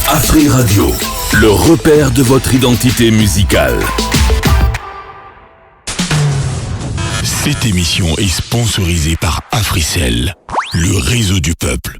Afri Radio, le repère de votre identité musicale. Cette émission est sponsorisée par Africell, le réseau du peuple.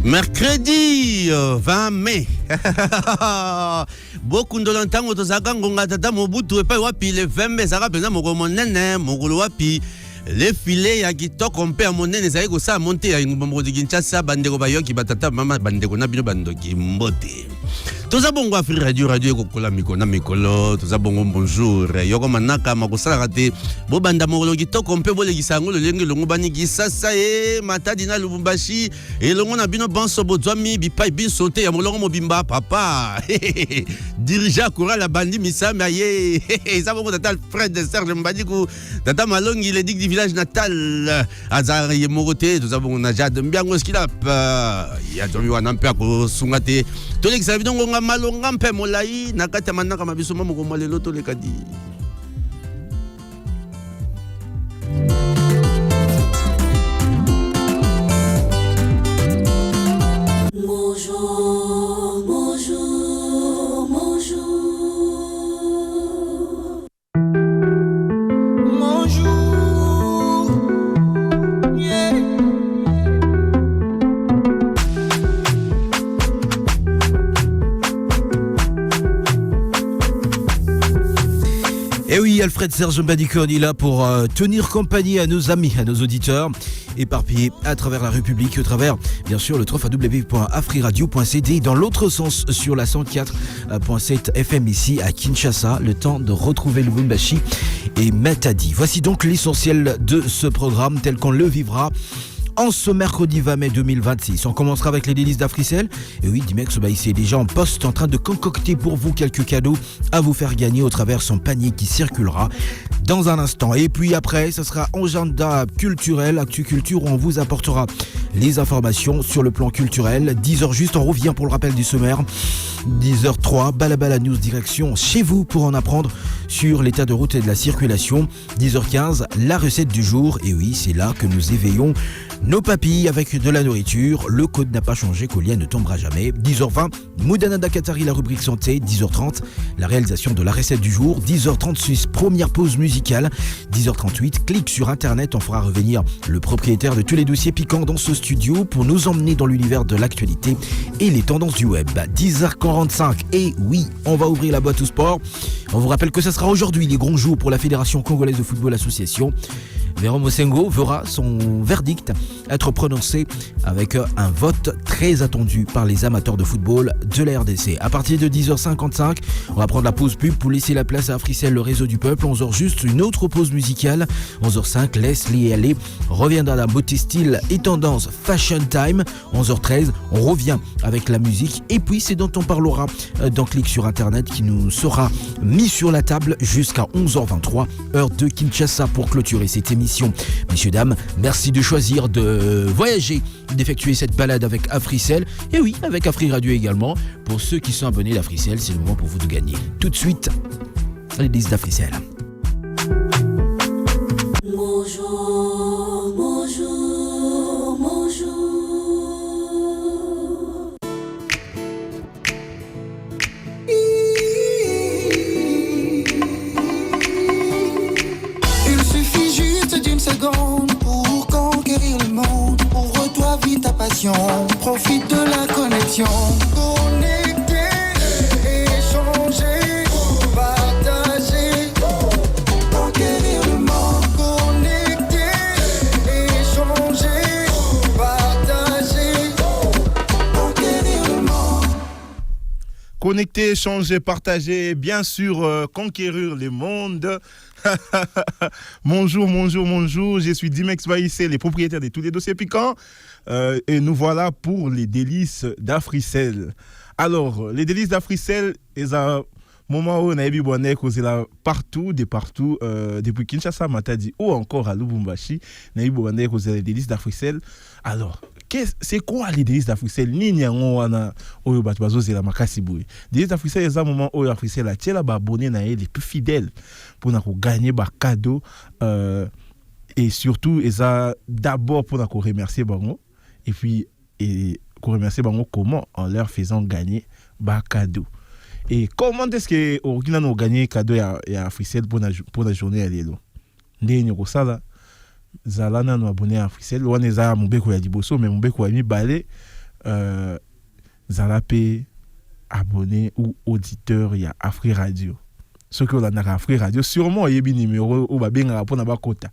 Mercredi 20 mai. Beaucoup de longtemps tozaka ngonga tata mobutu epai wapi le 20 mai zaka penza moko monene mokolo wapi le filet ya kitoko mpe ya monene ezali kosala monte ya ngombo de Kinshasa bandeko bayoki batata mama bandeko na bino bandoki mbote. Toza bongo Afri Radio ekokola mikona mikolo toza bongo bonjour yoko manaka makosala kate bo banda mokolo kitoko mpe bolekisa ngo lolenge longo bani kisasa matadi na Lubumbashi elongo na bino banso bozwami bipai binso te ya molongo mobimba papa dirija kura la bandi misama ye ça bongo tata Fred Serge Mbadiku tata Malongi le dic du village natal azari morote toza bongo na Jade Mbiango skilap ya tomi wana mpe ko sungate tolekisa bino ngonga malonga mpe molai na kati ya manaka mabiso moko malelo tolekadi. Bonjour, bonjour, bonjour. Bonjour, yeah. Et oui, Alfred Serge Mbadiko est là pour tenir compagnie à nos amis, à nos auditeurs, éparpillés à travers la République, au travers, bien sûr, le www.afriradio.cd, dans l'autre sens, sur la 104.7 FM ici à Kinshasa, le temps de retrouver Lubumbashi et Matadi. Voici donc l'essentiel de ce programme tel qu'on le vivra en ce mercredi 20 mai 2026. On commencera avec les délices d'Africell. Et oui, Dimex ici est déjà en poste en train de concocter pour vous quelques cadeaux à vous faire gagner au travers son panier qui circulera dans un instant. Et puis après, ce sera agenda culturel, Actu Culture, où on vous apportera les informations sur le plan culturel. 10h juste, on revient pour le rappel du sommaire. 10h03, Balabala News direction chez vous pour en apprendre sur l'état de route et de la circulation. 10h15, la recette du jour. Et oui, c'est là que nous éveillons nos papilles avec de la nourriture. Le code n'a pas changé, Colia ne tombera jamais. 10h20, Moudananda Katari, la rubrique santé. 10h30, la réalisation de la recette du jour. 10h36, première pause musicale. 10h38, clic sur internet. On fera revenir le propriétaire de tous les dossiers piquants dans ce studio pour nous emmener dans l'univers de l'actualité et les tendances du web. 10h45, et oui, on va ouvrir la boîte au sport. On vous rappelle que ce sera aujourd'hui les grands jours pour la Fédération Congolaise de Football Association. Véron Mosengo verra son verdict être prononcé avec un vote très attendu par les amateurs de football de la RDC. À partir de 10h55, on va prendre la pause pub pour laisser la place à Africell, le réseau du peuple. 11h juste, une autre pause musicale. 11h05, laisse-les aller. Reviendra la beauté, style et tendance Fashion Time. 11h13, on revient avec la musique. Et puis, c'est dont on parlera dans Clic sur Internet qui nous sera mis sur la table jusqu'à 11h23, heure de Kinshasa pour clôturer cette émission. Messieurs, dames, merci de choisir de voyager, d'effectuer cette balade avec Africell. Et oui, avec Afri Radio également. Pour ceux qui sont abonnés d'Africell, c'est le moment pour vous de gagner. Tout de suite, les listes d'Africell. Bonjour, bonjour, bonjour. Il suffit juste d'une seconde pour Connecter, changer, partager, bien sûr, conquérir le monde. Bonjour, je suis Dimex Baïssé, le propriétaire de tous les dossiers piquants. Et nous voilà pour les délices d'Africel. Alors, les délices d'Africel, ils ont moment où on a eu là partout, depuis Kinshasa, Matadi ou encore à Lubumbashi, on a eu les délices d'Africel. Alors, c'est quoi les délices d'Africel? Ni nyango wana oyo batu bazozela makasi boye. Délices d'Africel, c'est un moment où Africel a tiela ba abonné na les plus fidèles pour na ko gagner ba cadeau et surtout ils a d'abord pour na ko remercier bango et puis ko remercier bango comment en leur faisant gagner ba cadeau. Et comment est-ce que Orkina nous gagné cadeau à Africel pour la journée à l'élo? Ndé ko sala Zalana nous abonné à Africel. On est à Moubeko ya Diboso, mais Moubeko a mis balé. Zalapé abonné ou auditeur il y a Afri Radio. Ce que l'on a Afri Radio, sûrement il y a un numéro où va bien répondre à ma quota.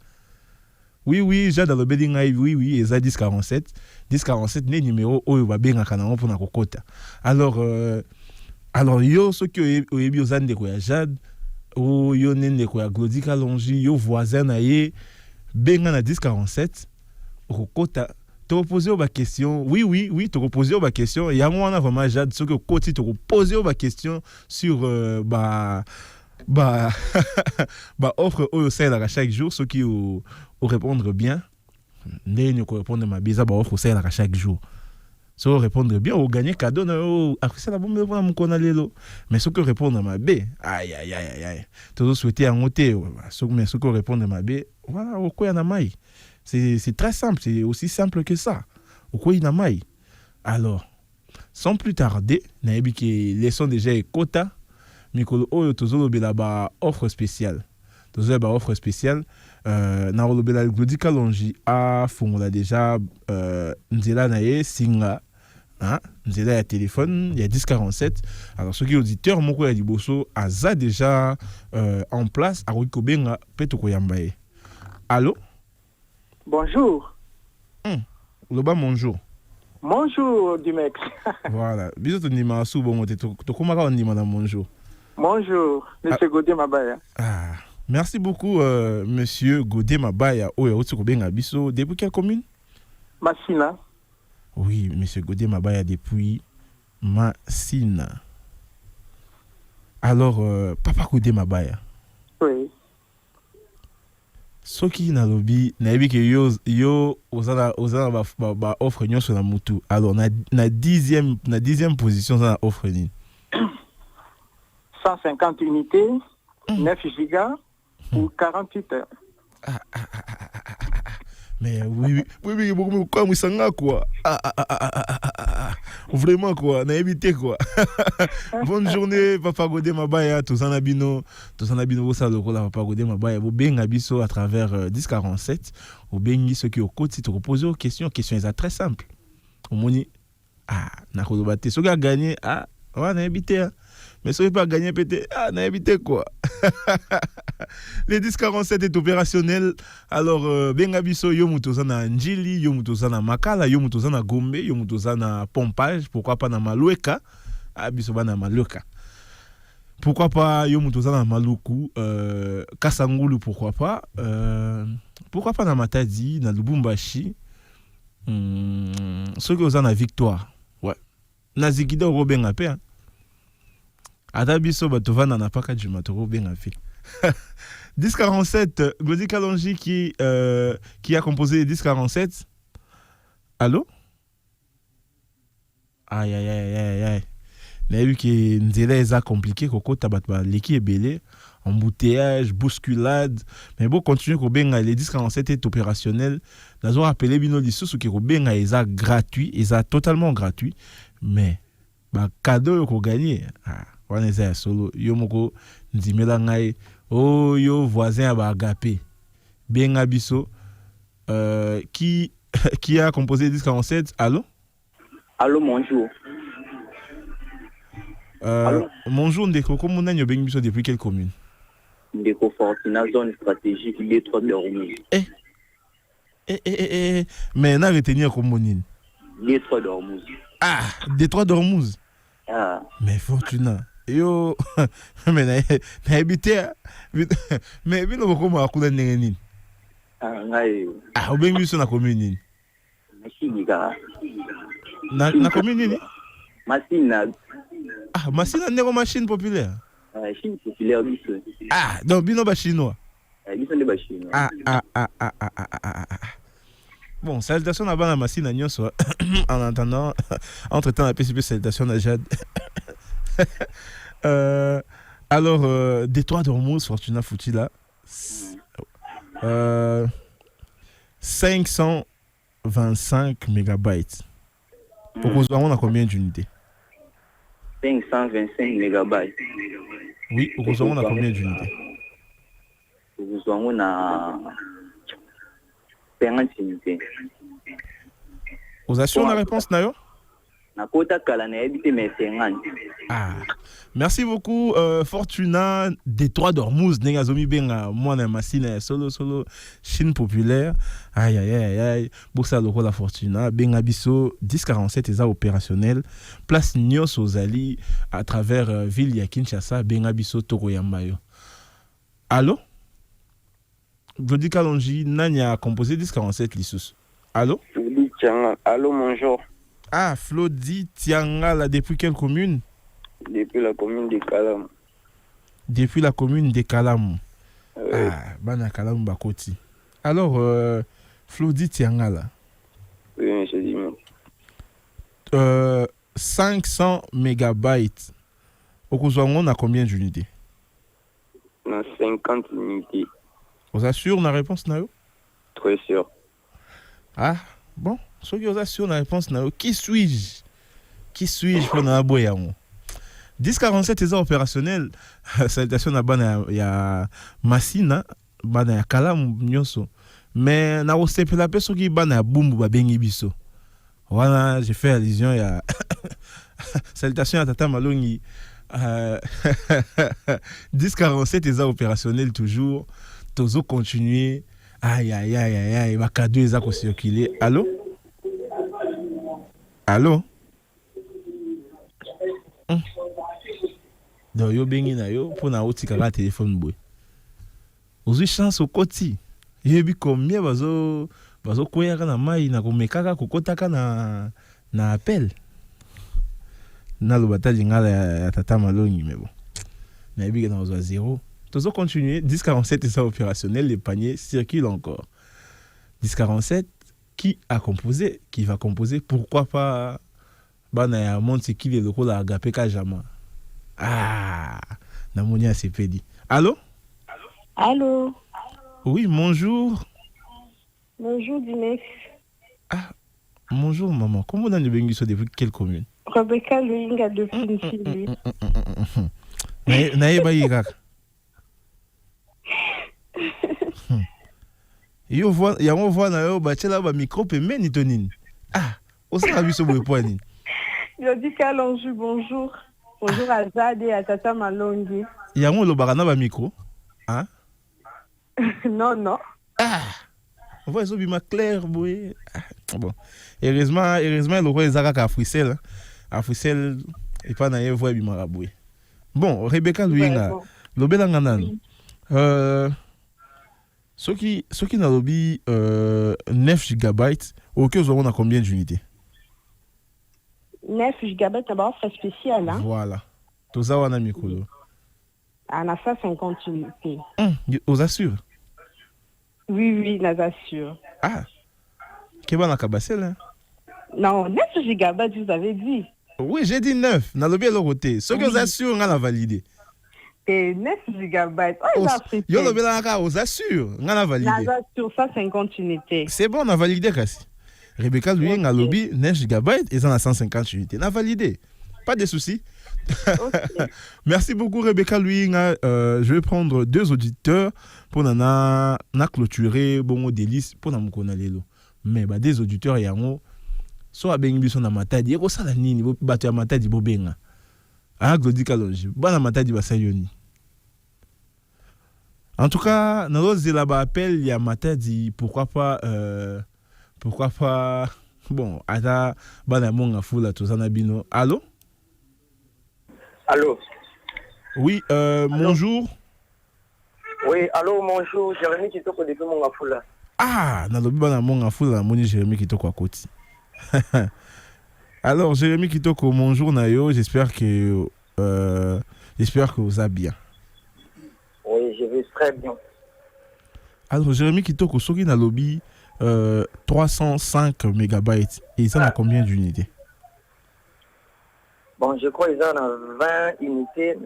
Oui, j'ai dans le bedding oui, et ça 1047. 1047 n'est numéro où va bien répondre pour notre quota. Alors, yo, ce que vous avez besoin de quoi, Jade, ou yo nene quoi, Glody Kalonji, yo voisin naïe. Ben à 1047 Rokota te reposer aux questions. Oui, te reposer aux questions. Il y a moi vraiment Jade ce que côté te reposer aux questions sur offre au sel à chaque jour ceux qui au répondre bien. Ne ko répondre ma bisa ba offre au sel à chaque jour. So répondre bien ou gagner cadeau na après ça la bombe pour mon konalelo. Mais ce que répondre ma B. Aïe. Tout souhaiter en monter. Mais ce que répondre ma B. Voilà, au quoi y en a maille. C'est très simple, c'est aussi simple que ça. Au quoi y en a maille. Alors, sans plus tarder, naïbi qui laissons déjà quota, Mikolo Oyo Tozolo Belaba offre spéciale. Tozolo Belaba offre spéciale. Narolo Bela Glody Kalonji a formula déjà Nzela Naye Singa. Nzela ya téléphone, il y a 1047. Alors, ceux qui auditeurs, Moko Yadiboso, a ça déjà en place à Rikobenga Petoko Yambaye. Allô? Bonjour. Loba, bonjour. Bonjour, Dimex. Voilà. Bisous, tu n'as pas souvent monté. Tu comment on dit, madame, bonjour? Bonjour, monsieur Godé Mabaya. Merci beaucoup, monsieur Godé Mabaya. Depuis quelle commune? Massina. Oui, monsieur Godé Mabaya, depuis Massina. Alors, papa Godé Mabaya. Oui. Soki na lobby na yebi ke yo ozana ba offre nyonso na mutu. Alors na 10e position na offre ni 150 unités, 9 gigas ou 48 heures. Mais oui, beaucoup quoi musanga quoi. Vraiment quoi, na évité quoi. Bonne journée Papa Godé Mabaya, tozana bino ça le la Papa Godé Mabaya, bo benga biso à travers 1047, ou bengi ceux qui au côté te reposer aux questions est très simple. Omoni na kolobate, ceux qui a gagné on a évité. Mais ceux qui pas gagné peut-être on a évité quoi. Le 1047 est opérationnel. Alors benga biso yo mutozana Njili, yo mutozana Makala, yo mutozana Gombe, yo mutozana Pompage, pourquoi pas na Malueka? Biso bana Malueka. Pourquoi pas yo mutozana Maluku, Kasangulu, pourquoi pas na Matadi, na Lubumbashi. Ceux qui ont na Victoire. Ouais. Na Zigida Robenga pe. Adabiso batovana na paka du matoro benga fe. 1047, Glody Kalonji qui a composé 1047. Allô? Aïe. Mais vu que Nzela est compliqué, Koko Tabatba, l'équipe est belé, embouteillage, bousculade. Mais bon, continuer que benga les 1047 est opérationnel. Nous avons appelé Bino Lissous qui benga est gratuit, est totalement gratuit. Mais cadeau qu'on gagne. On est à solo. Yo moko nzimela ngai. Oh yo voisin ba agapé. Benga biso qui a composé 1047. Allô? Allô, bonjour. Bonjour Ndeko, comment on a benga biso depuis quelle commune? Ndeko Fortina, zone stratégique, Détroit d'Ormuz. Mais on a retenu comme monine. Détroit d'Ormuz. Détroit d'Ormuz. Ah, Mais Fortuna. Yo, mais na habité. Mais bino boko akula ndenge nini? ngai. Ah, obengi biso na commune nini? Mashiga. Na commune nini? Masina. Ah, Masina ndeko machine populaire. Chine populaire biso. Ah, donc bino ba chinois. Biso nde ba chinois. Ah. Bon, salutations à Bana Massina Nyonso. En attendant, entre-temps, la PCP salutations à Jade. Alors, Détroit d'Ormuz, Fortuna Foutila. 525 mégabytes. Pour qu'on soit, on a combien d'unités? 525 mégabytes. Oui, pour qu'on soit, on a combien d'unités? Pour qu'on soit, on a 50 unités. Vous assurez la réponse, Nayo? Na kota kala na habité mais 50. Ah, merci beaucoup, Fortuna Détroit d'Ormuz, Nengazomi Benga, moi na Massina, solo, Chine populaire. Aïe, Boursa Loko la Fortuna, Benga Bisso, 1047 est opérationnel, place Nyos Ozali, à travers ville ya Kinshasa, Benga Bisso Toko Yambayo. Allô? Glody Kalonji, Nanya a composé 1047 Lissous. Allô? Allô, bonjour. Ah, Flodi Tiangala, depuis quelle commune? Depuis la commune de Kalam. Depuis la commune de Kalam. Ah, Bana Kalam Bakoti. Alors, Flodi Tiangala. Oui, monsieur Dimon. 500 mégabytes. Au Kouzouangon, on a combien d'unités? On a 50 unités. Vous assurez la réponse, Nayo? Très sûr. Ah, bon. Ceux qui vous assurent la réponse, Nayo. Qui suis-je? Qui suis-je pour la boyango? 1047 est opérationnel. Salutation à Bana ya Massina, Bana ya Kalam Nyonso. Mais na osepe la personne qui Bana Bumbu ba bengi biso. Voilà, j'ai fait allusion à salutation à Tata Malongi. 1047 est opérationnel toujours. Tozo continuer. Aïe, ma cadeau est à circuler. Allô? Allô? Donc, yo bengi na yo pour na oti kaka téléphone boy. Ozu chance au koti. Yebi combien bazo koyaka na mai na komekaka kokotaka na appel. Na lo bataille ngala ya Tata Malongi mais bon. Na yebi na ozo 0. Tozo continuer 1047 est opérationnel, les paniers circulent encore. 1047 qui a composé, qui va composer, pourquoi pas Bana ya monte qui est le rôle à Agapé Kajama. Ah, Namonia CPD. Allô? Allô? Oui, bonjour. Bonjour, Dinex. Ah, bonjour, maman. Comment on a depuis quelle commune? Rebecca Luinga de Finsili. Naïba Irak. Yo voit, ya on voit na yo bachela ba micro pe meni tonine. Ah, on s'est vu sur le point. Je dis Kalonji, bonjour. Bonjour à Zade et à Tata Malongi. Ya on lo barana ba micro. Hein? Non. Ah. On voit ça bima clair boy. Bon. Heureusement le roi Zaka ka Africel. Africel et pas na yo voix bima raboué. Bon, Rebecca Luinga. Lo belanga nan. Ce qui n'a lobby 9 gigabytes, ok, on a combien d'unités? 9 gigabytes, d'abord, frais spécial. Hein? Voilà. Tout ça, on a mis quoi? On a 150 unités. Vous assure? Oui, nous assure. Ah, qu'est-ce qu'on a cabassé là? Non, 9 gigabytes, vous avez dit. Oui, j'ai dit 9. N'a lobby à l'autre côté. Ce que vous assure, on a validé. Et 9 gigabytes. Oh, yo le belanga aux assure, on a validé. Sur 150 unités. C'est bon, on a validé kasi. Rebecca lui a lobby 9 gigabytes et ça a 150 unités. On a validé. Pas de soucis. Okay. Merci beaucoup Rebecca Louis. Je vais prendre 2 auditeurs pour na clôturer bon délice pour na mukona lelo. Mais ba des auditeurs yango so abengi biso na matadi eko sala nini bo bato ya matadi bo benga. Ah, Glody Kalonji. Bana matadi basayoni. En tout cas, nous avons appel, il y a matadi, pourquoi pas, bon, ata bana monga fula to zanabino. Allô? Allô? Oui, bonjour. Oui, allô, bonjour. Jérémy Kitoko depuis Mongafula. Ah, nalobi bana Mongafula, moni Jérémy Kitoko à côté. Alors, Jérémy Kitoko, bonjour Nayo, j'espère que vous allez bien. Oui, je vais très bien. Alors, Jérémy Kitoko, soki nalobi 305 mégabytes, et ça a combien d'unités? Bon, je crois qu'ils en ont 20 unités.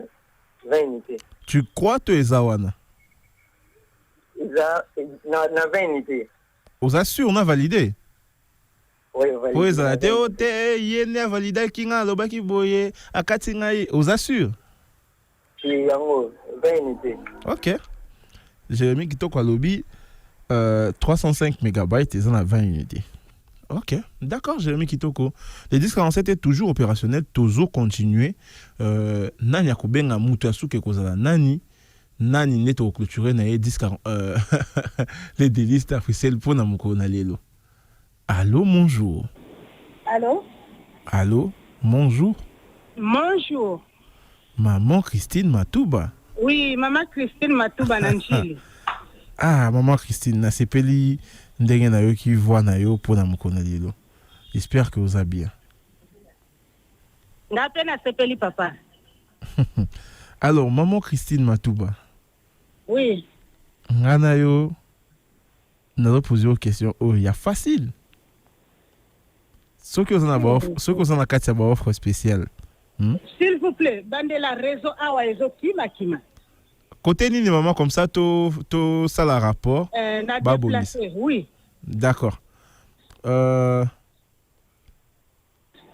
20 unités. Tu crois que tu es Zawana? Ils ont 20 unités. Vous assure, on a validé. Oui, validé. Oui, ça a été yéné a validé kinga lobaki boye akati ngai. Vous assure? Oui, 20 unités. Ok. Jérémy Kitoko a lobby 305 mégabytes et ça a 20 unités. Ok, d'accord, Jérémy Kitoko. Les disques 47 est toujours opérationnel, toujours continué. Nani akobenga mutu asuke kozala nani neto clôturer na disque les délices d'Afrique pour na moko na lelo. Allô, bonjour. Allô? Allô, bonjour. Bonjour. Maman Christine Matouba. Oui, maman Christine Matouba Nanchili. Ah, maman Christine, na sepeli ndenge na yo ki voix na yo pour na moko na lelo. J'espère que vous allez bien. Ngape na sepeli papa. Alors, maman Christine Matouba. Oui. Ngana yo na poser une question. Oh, il y a facile. Ce que vous en a quatre offre spéciale. S'il vous plaît, bandela réseau awa ezo kima. Côté ni maman comme ça to ça la rapport. Na déplacé, oui. D'accord.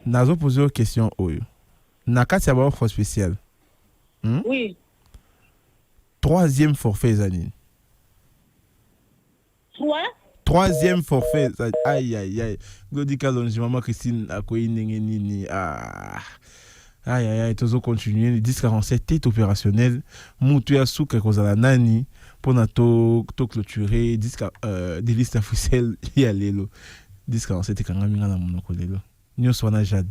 Nazo poser une question oyo. Na quatre offre spéciale. Oui. Troisième forfait Zanine. Troisième forfait. Aïe aïe aïe. Godi kalonji maman Christine akoyi ndenge nini. Ah. Aïe aïe aïe, toujours continuer. Le 1047 est opérationnel. Moutou ya souka kozala nani pour na to clôturer des listes officielles ya lelo. 1047 kanga minga na monoko lelo. Nyonso wana Jade.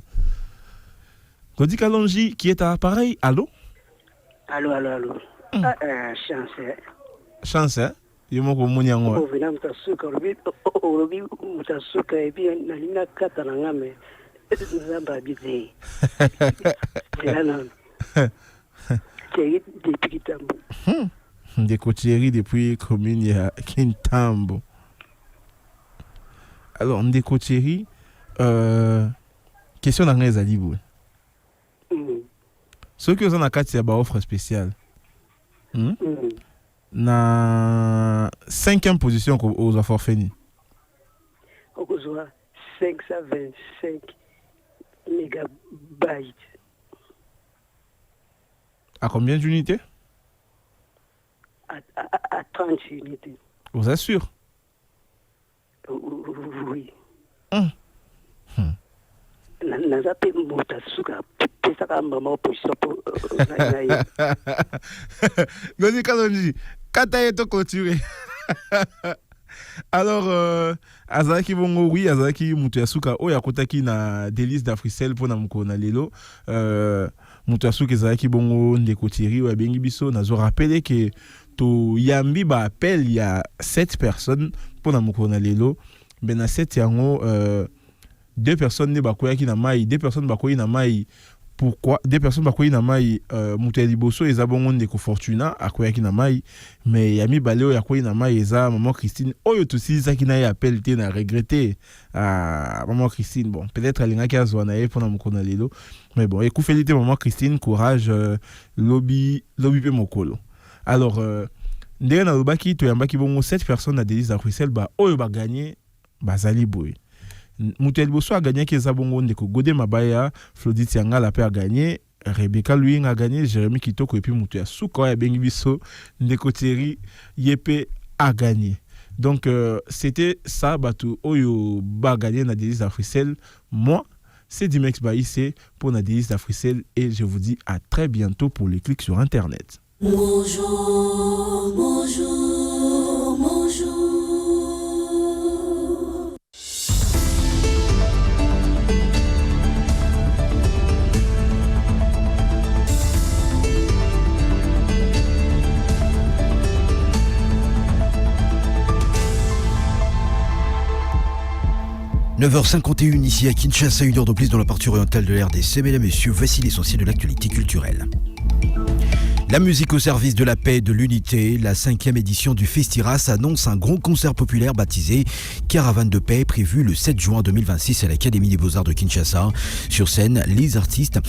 Godi kalonji qui est à l'appareil. Allô? Allô. Chance. Chance, hein? Yomoko moni yango. Oh, vina mtasuka orobi mtasuka ebi na lina kata na ngame. Nzamba bize. Depuis Kintambo. Des côtières depuis commune ya Kintambo. Alors, des côtières question dans les alibou. Ce que vous en a quatre, c'est une offre spéciale. Na 5e position aux forfaits. Au 525 mégabytes. À combien d'unités? À 30 unités. Vous assure? Oui. Nazape motasuka pesaka mama position pour Goni Kalonji, kata yeto clôturé. Alors azaki bongo oui azaki mutu yasuka oya kotaki na délice d'Afrique pour na moko na lelo mutu yasuka azaki bongo ndeko Thierry oya bengi biso nazo rappeler que to yambi ba appel il y a 7 personnes pour na moko na lelo ben na 7 yango 2 personnes ne bakoyaki na mai 2 personnes bakoyi na mai. Pourquoi 2 personnes bakoyi na mai mutu liboso eza bongo ndeko Fortuna akoyaki na mai mais yami baleo yakoyi na mai eza maman Christine oyo tosi zaki na appel te na regretter maman Christine bon peut-être alingaki azwa na ye pona mokona lelo mais bon ekufeli te maman Christine courage lobby pe mokolo. Alors ndenge na lobaki to yambaki bongo 7 personnes na délice d'Afrique ba oyo ba gagner bazali boy. Mutel Bosso a gagné Keza Bongo Ndeko Godé Mabaya, Flodit Yangala a gagné, Rebecca Louis a gagné, Jérémy Kitoko et puis Moutia Souko et Bengi Bisso, Ndeko Thierry Yepé a gagné. Donc c'était ça, Batou Oyo ba gagné na délice d'Afrique. Moi, c'est Dimex Baïsé pour la délice d'Afrique et je vous dis à très bientôt pour les clics sur Internet. Bonjour, bonjour, bonjour. 9h51 ici à Kinshasa, 1 heure de plus dans la partie orientale de la RDC. Mesdames et messieurs, voici l'essentiel de l'actualité culturelle. La musique au service de la paix et de l'unité, la 5e édition du Festiras annonce un grand concert populaire baptisé Caravane de paix, prévu le 7 juin 2026 à l'Académie des Beaux-Arts de Kinshasa. Sur scène, les artistes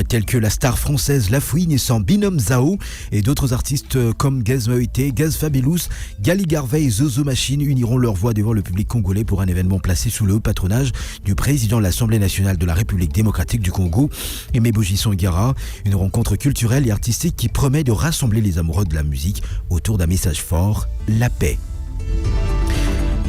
tels que la star française Lafouine et son binôme Zao et d'autres artistes comme Gaz Moïté, Gaz Fabulous, Gali Garvey et Zozo Machine uniront leurs voix devant le public congolais pour un événement placé sous le haut patronage du président de l'Assemblée nationale de la République démocratique du Congo, Aimé Bogisson Guerra. Une rencontre culturelle et artistique qui promet de rassembler les amoureux de la musique autour d'un message fort, la paix.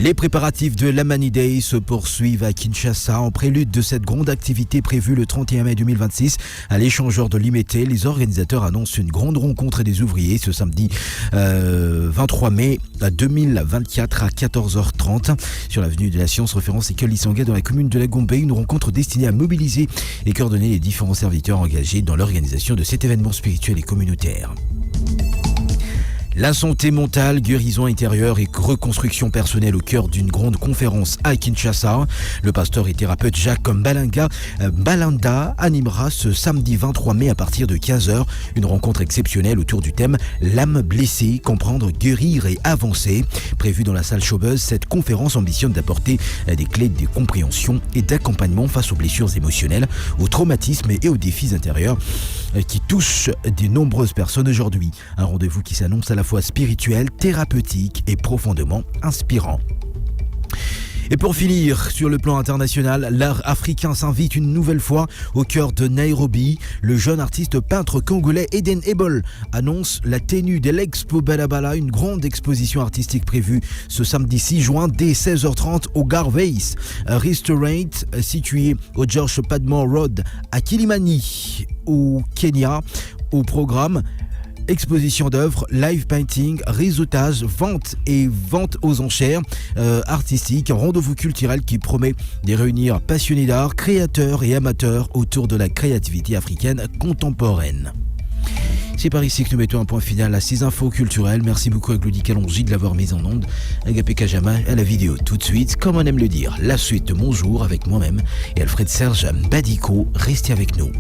Les préparatifs de l'Amani Day se poursuivent à Kinshasa. En prélude de cette grande activité prévue le 31 mai 2026 à l'échangeur de l'Imété, les organisateurs annoncent une grande rencontre des ouvriers ce samedi 23 mai 2024 à 14h30 sur l'avenue de la Science, référence École Lisanga dans la commune de la Gombe. Une rencontre destinée à mobiliser et coordonner les différents serviteurs engagés dans l'organisation de cet événement spirituel et communautaire. La santé mentale, guérison intérieure et reconstruction personnelle au cœur d'une grande conférence à Kinshasa. Le pasteur et thérapeute Jacques Balanda animera ce samedi 23 mai à partir de 15h une rencontre exceptionnelle autour du thème « L'âme blessée, comprendre, guérir et avancer ». Prévue dans la salle Showbuzz, cette conférence ambitionne d'apporter des clés de compréhension et d'accompagnement face aux blessures émotionnelles, aux traumatismes et aux défis intérieurs qui touchent de nombreuses personnes aujourd'hui. Un rendez-vous qui s'annonce à la fois spirituel, thérapeutique et profondément inspirant. Et pour finir, sur le plan international, l'art africain s'invite une nouvelle fois au cœur de Nairobi. Le jeune artiste peintre congolais Eden Ebol annonce la tenue de l'Expo Balabala, une grande exposition artistique prévue ce samedi 6 juin dès 16h30 au Garveys Restaurant situé au George Padmore Road à Kilimani au Kenya. Au programme, exposition d'œuvres, live painting, réseautage, vente aux enchères artistiques, un rendez-vous culturel qui promet de réunir passionnés d'art, créateurs et amateurs autour de la créativité africaine contemporaine. C'est par ici que nous mettons un point final à ces infos culturelles. Merci beaucoup à Glody Kalonji de l'avoir mise en onde. Agapé Kajama à la vidéo tout de suite. Comme on aime le dire, la suite de Mon Jour avec moi-même et Alfred Serge Badico. Restez avec nous.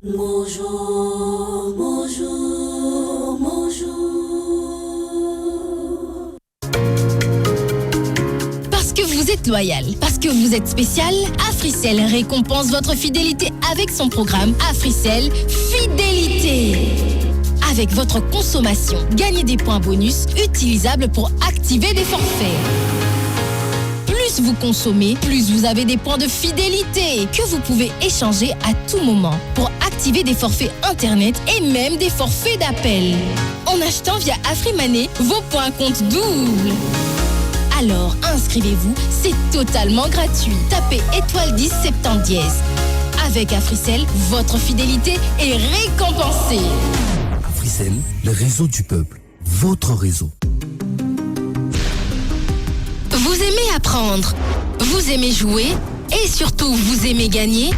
Bonjour, bonjour, bonjour. Parce que vous êtes loyal, parce que vous êtes spécial, Africell récompense votre fidélité avec son programme Africell Fidélité. Avec votre consommation, gagnez des points bonus utilisables pour activer des forfaits. Plus vous consommez, plus vous avez des points de fidélité que vous pouvez échanger à tout moment pour activer des forfaits internet et même des forfaits d'appel. En achetant via AfriMoney, vos points comptent double. Alors inscrivez-vous, c'est totalement gratuit. Tapez étoile 10 70 dièse. Avec Africell, votre fidélité est récompensée. Africell, le réseau du peuple, votre réseau. Vous aimez apprendre, vous aimez jouer et surtout vous aimez gagner?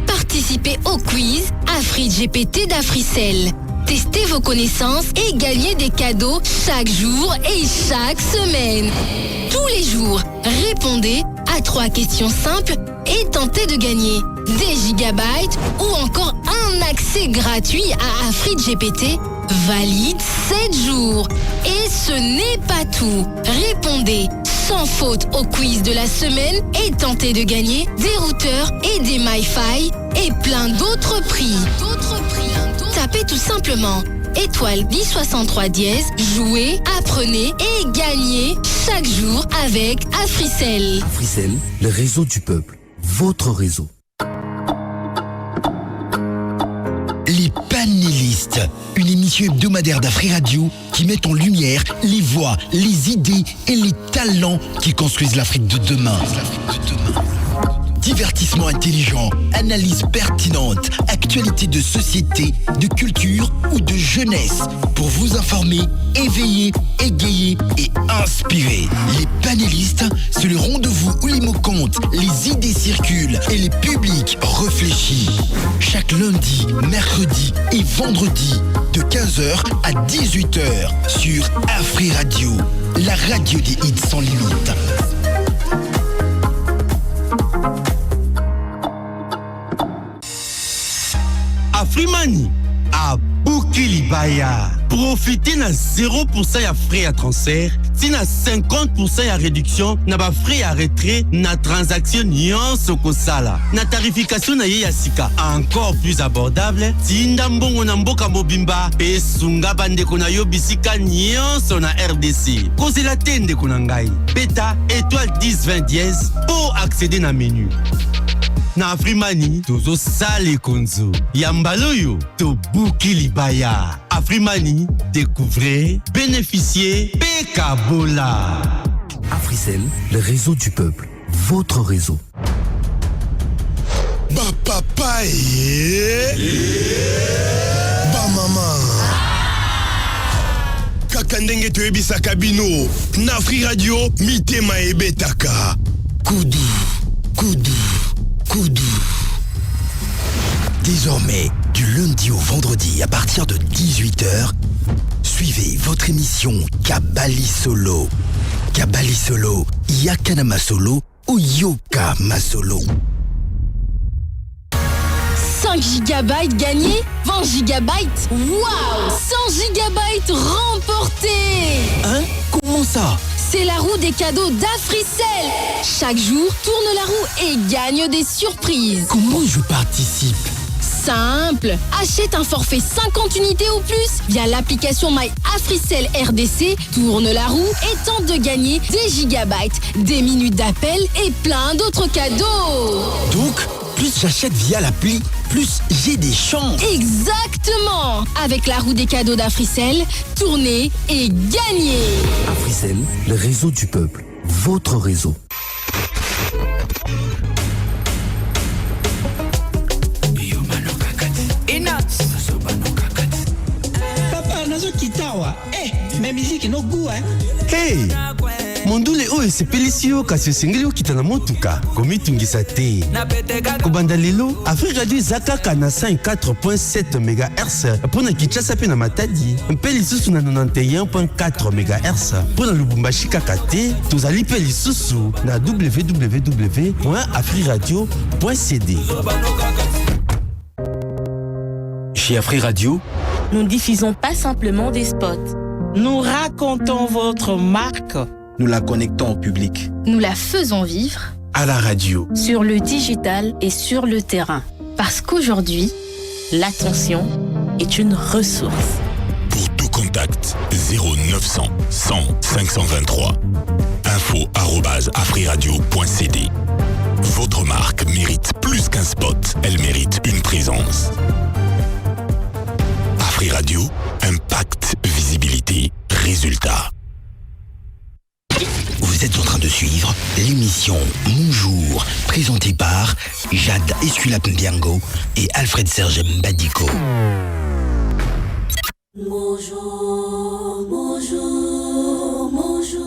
Participez au quiz AfriGPT d'Africell. Testez vos connaissances et gagnez des cadeaux chaque jour et chaque semaine. Tous les jours, répondez à 3 questions simples et tentez de gagner des gigabytes ou encore un accès gratuit à AfriGPT valide 7 jours. Et ce n'est pas tout. Répondez sans faute au quiz de la semaine et tentez de gagner des routeurs et des MiFi et plein d'autres prix. Tapez tout simplement étoile 1063 dièse, jouez, apprenez et gagnez chaque jour avec Africell. Africell, le réseau du peuple, votre réseau. Les panélistes, une émission hebdomadaire d'Afri Radio qui met en lumière les voix, les idées et les talents qui construisent l'Afrique de demain. divertissement intelligent, analyse pertinente, actualité de société, de culture ou de jeunesse. Pour vous informer, éveiller, égayer et inspirer. Les panélistes, c'est le rendez-vous où les mots comptent, les idées circulent et les publics réfléchissent. Chaque lundi, mercredi et vendredi, de 15h à 18h sur Afri Radio, la radio des hits sans limite. Afrimani à Boukilibaya. Profitez na 0% ya frais à transfert, si na 50% ya réduction na ba frais à retrait na transaction nyonso kosala. Na tarification na ye ya sika encore plus abordable, tinda mbongo na mboka mobimba pe sunga bandeko na yo bisika nyonso na RDC. Kozela tende kuna ngai. Beta étoile 1020 dièse pour accéder na menu. Na Afrimani, tozo sale konzo. Yambaloyo, to Boukilibaya. Afrimani, découvrez, bénéficiez, Pekabola. Africell, le réseau du peuple. Votre réseau. Ba papa ba maman. Kaka ndenge toyebisaka bino. Na Afri Radio, mitema ebetaka. Koudou, Koudou, Koudou. Désormais, du lundi au vendredi à partir de 18h, suivez votre émission Kabali Solo. Kabali Solo, Yakanama Solo ou Yoka Masolo. 5 GB gagnés, 20 GB. Waouh! 100 GB remportés. Hein? Comment ça? C'est la roue des cadeaux d'Africell. Chaque jour, tourne la roue et gagne des surprises. Comment je participe? Simple. Achète un forfait 50 unités ou plus via l'application My Africell RDC, tourne la roue et tente de gagner des gigabytes, des minutes d'appel et plein d'autres cadeaux. Donc, plus j'achète via l'appli, plus j'ai des chances. Exactement. Avec la roue des cadeaux d'Africell, tournez et gagnez. Africell, le réseau du peuple. Votre réseau. Hey! Mondule oyo esepelisi yo kasi osengeli okita na motuka komitungisa te. Kobanda lelo Afri Radio eza kaka na 104.7 MHz mpona Kinshasa pe na Matadi, mpe lisusu na 91.4 MHz mpona Lubumbashi kaka te. Tozali pe lisusu na www.afriradio.cd. Chez Afri Radio, nous ne diffusons pas simplement des spots. Nous racontons votre marque. Nous la connectons au public. Nous la faisons vivre à la radio, sur le digital et sur le terrain. Parce qu'aujourd'hui, l'attention est une ressource. Pour tout contact, 0900 100 523. info@afriradio.cd. Votre marque mérite plus qu'un spot, elle mérite une présence. Afri Radio, impact, visibilité, résultat. Vous êtes en train de suivre l'émission Mon Jour, présentée par Jade Esculap-Mbiango et Alfred Serge Mbadiko. Bonjour, bonjour, bonjour.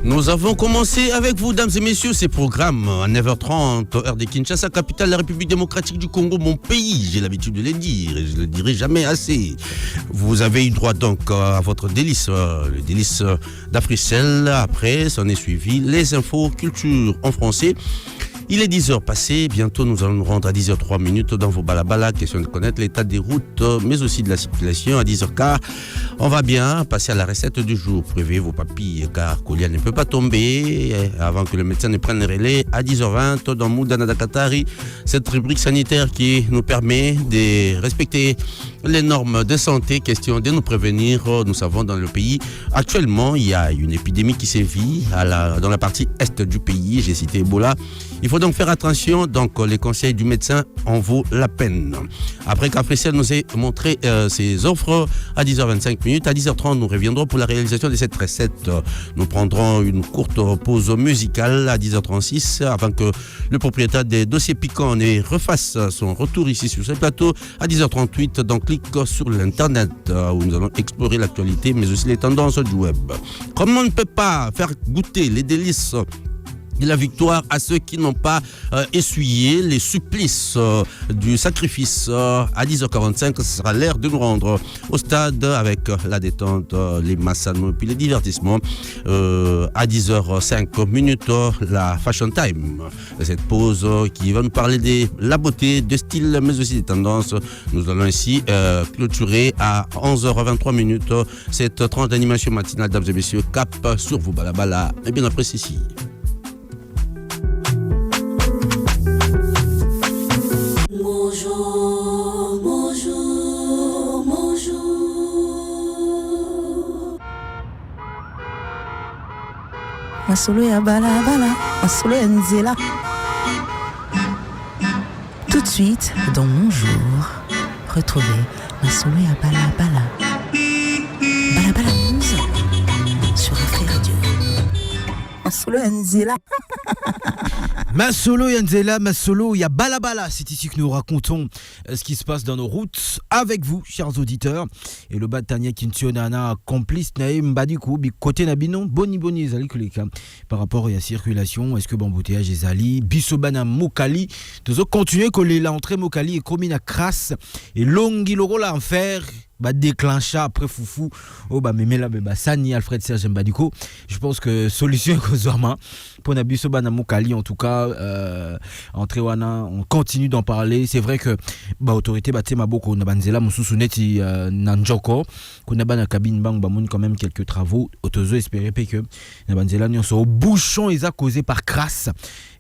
Nous avons commencé avec vous, dames et messieurs, ces programmes à 9h30, heure de Kinshasa, capitale de la République démocratique du Congo, mon pays. J'ai l'habitude de le dire et je ne le dirai jamais assez. Vous avez eu droit donc à votre délice, le délice d'Africell. Après, s'en est suivi les infos culture en français. Il est 10h passé, bientôt nous allons nous rendre à 10h03 dans vos balabala, question de connaître l'état des routes, mais aussi de la circulation. À 10h15, on va bien passer à la recette du jour. Prévoyez vos papilles, car Kolia ne peut pas tomber avant que le médecin ne prenne le relais. À 10h20, dans Moudana Dakatari, cette rubrique sanitaire qui nous permet de respecter les normes de santé, question de nous prévenir. Nous savons dans le pays, actuellement, il y a une épidémie qui sévit dans la partie est du pays. J'ai cité Ebola. Il faut donc faire attention, donc les conseils du médecin en vaut la peine. Après qu'Afrissiel nous ait montré ses offres à 10h25, à 10h30, nous reviendrons pour la réalisation de cette recette. Nous prendrons une courte pause musicale à 10h36 avant que le propriétaire des dossiers piquants ne refasse son retour ici sur ce plateau. À 10h38, donc clique sur l'internet où nous allons explorer l'actualité mais aussi les tendances du web. Comme on ne peut pas faire goûter les délices de la victoire à ceux qui n'ont pas essuyé les supplices du sacrifice. À 10h45, ce sera l'heure de nous rendre au stade avec la détente, les massanos et puis les divertissements. À 10h05, la Fashion Time. Cette pause qui va nous parler de la beauté, de style, mais aussi des tendances. Nous allons ici clôturer à 11h23 cette tranche d'animation matinale, dames et messieurs, cap sur vos balabala. Et bien après ceci. Bonjour, bonjour, bonjour. Masolo ya bala bala, masolo ya nzela. Tout de suite, dans Mon Jour, retrouvez Masolo ya bala bala. Bala bala news sur Afri Radio. Masolo ya nzela. Masolo Yanzela, Masolo, il y a Balabala. C'est ici que nous racontons ce qui se passe dans nos routes avec vous, chers auditeurs. Et le Batania Kintionana, complice Naïm Badikou, côté Nabinon, boni Zali Kuleka. Par rapport à la circulation, est-ce que Bamboutéage et Zali, Bissobana Mokali, tous continuer que l'entrée Mokali est commis à crasse et longi le rôle à en faire. Déclencha après foufou memela sani Alfred Serge Mbadiko. Je pense que solution kozama pour Nabiso Banamokali en tout cas entrée wana on continue d'en parler. C'est vrai que autorité batema boko na banzela mususu neti nanjoko kuna bana cabine bang bamun quand même quelques travaux otozo espérer que na banzela nyonso au bouchon ils a causé par crasse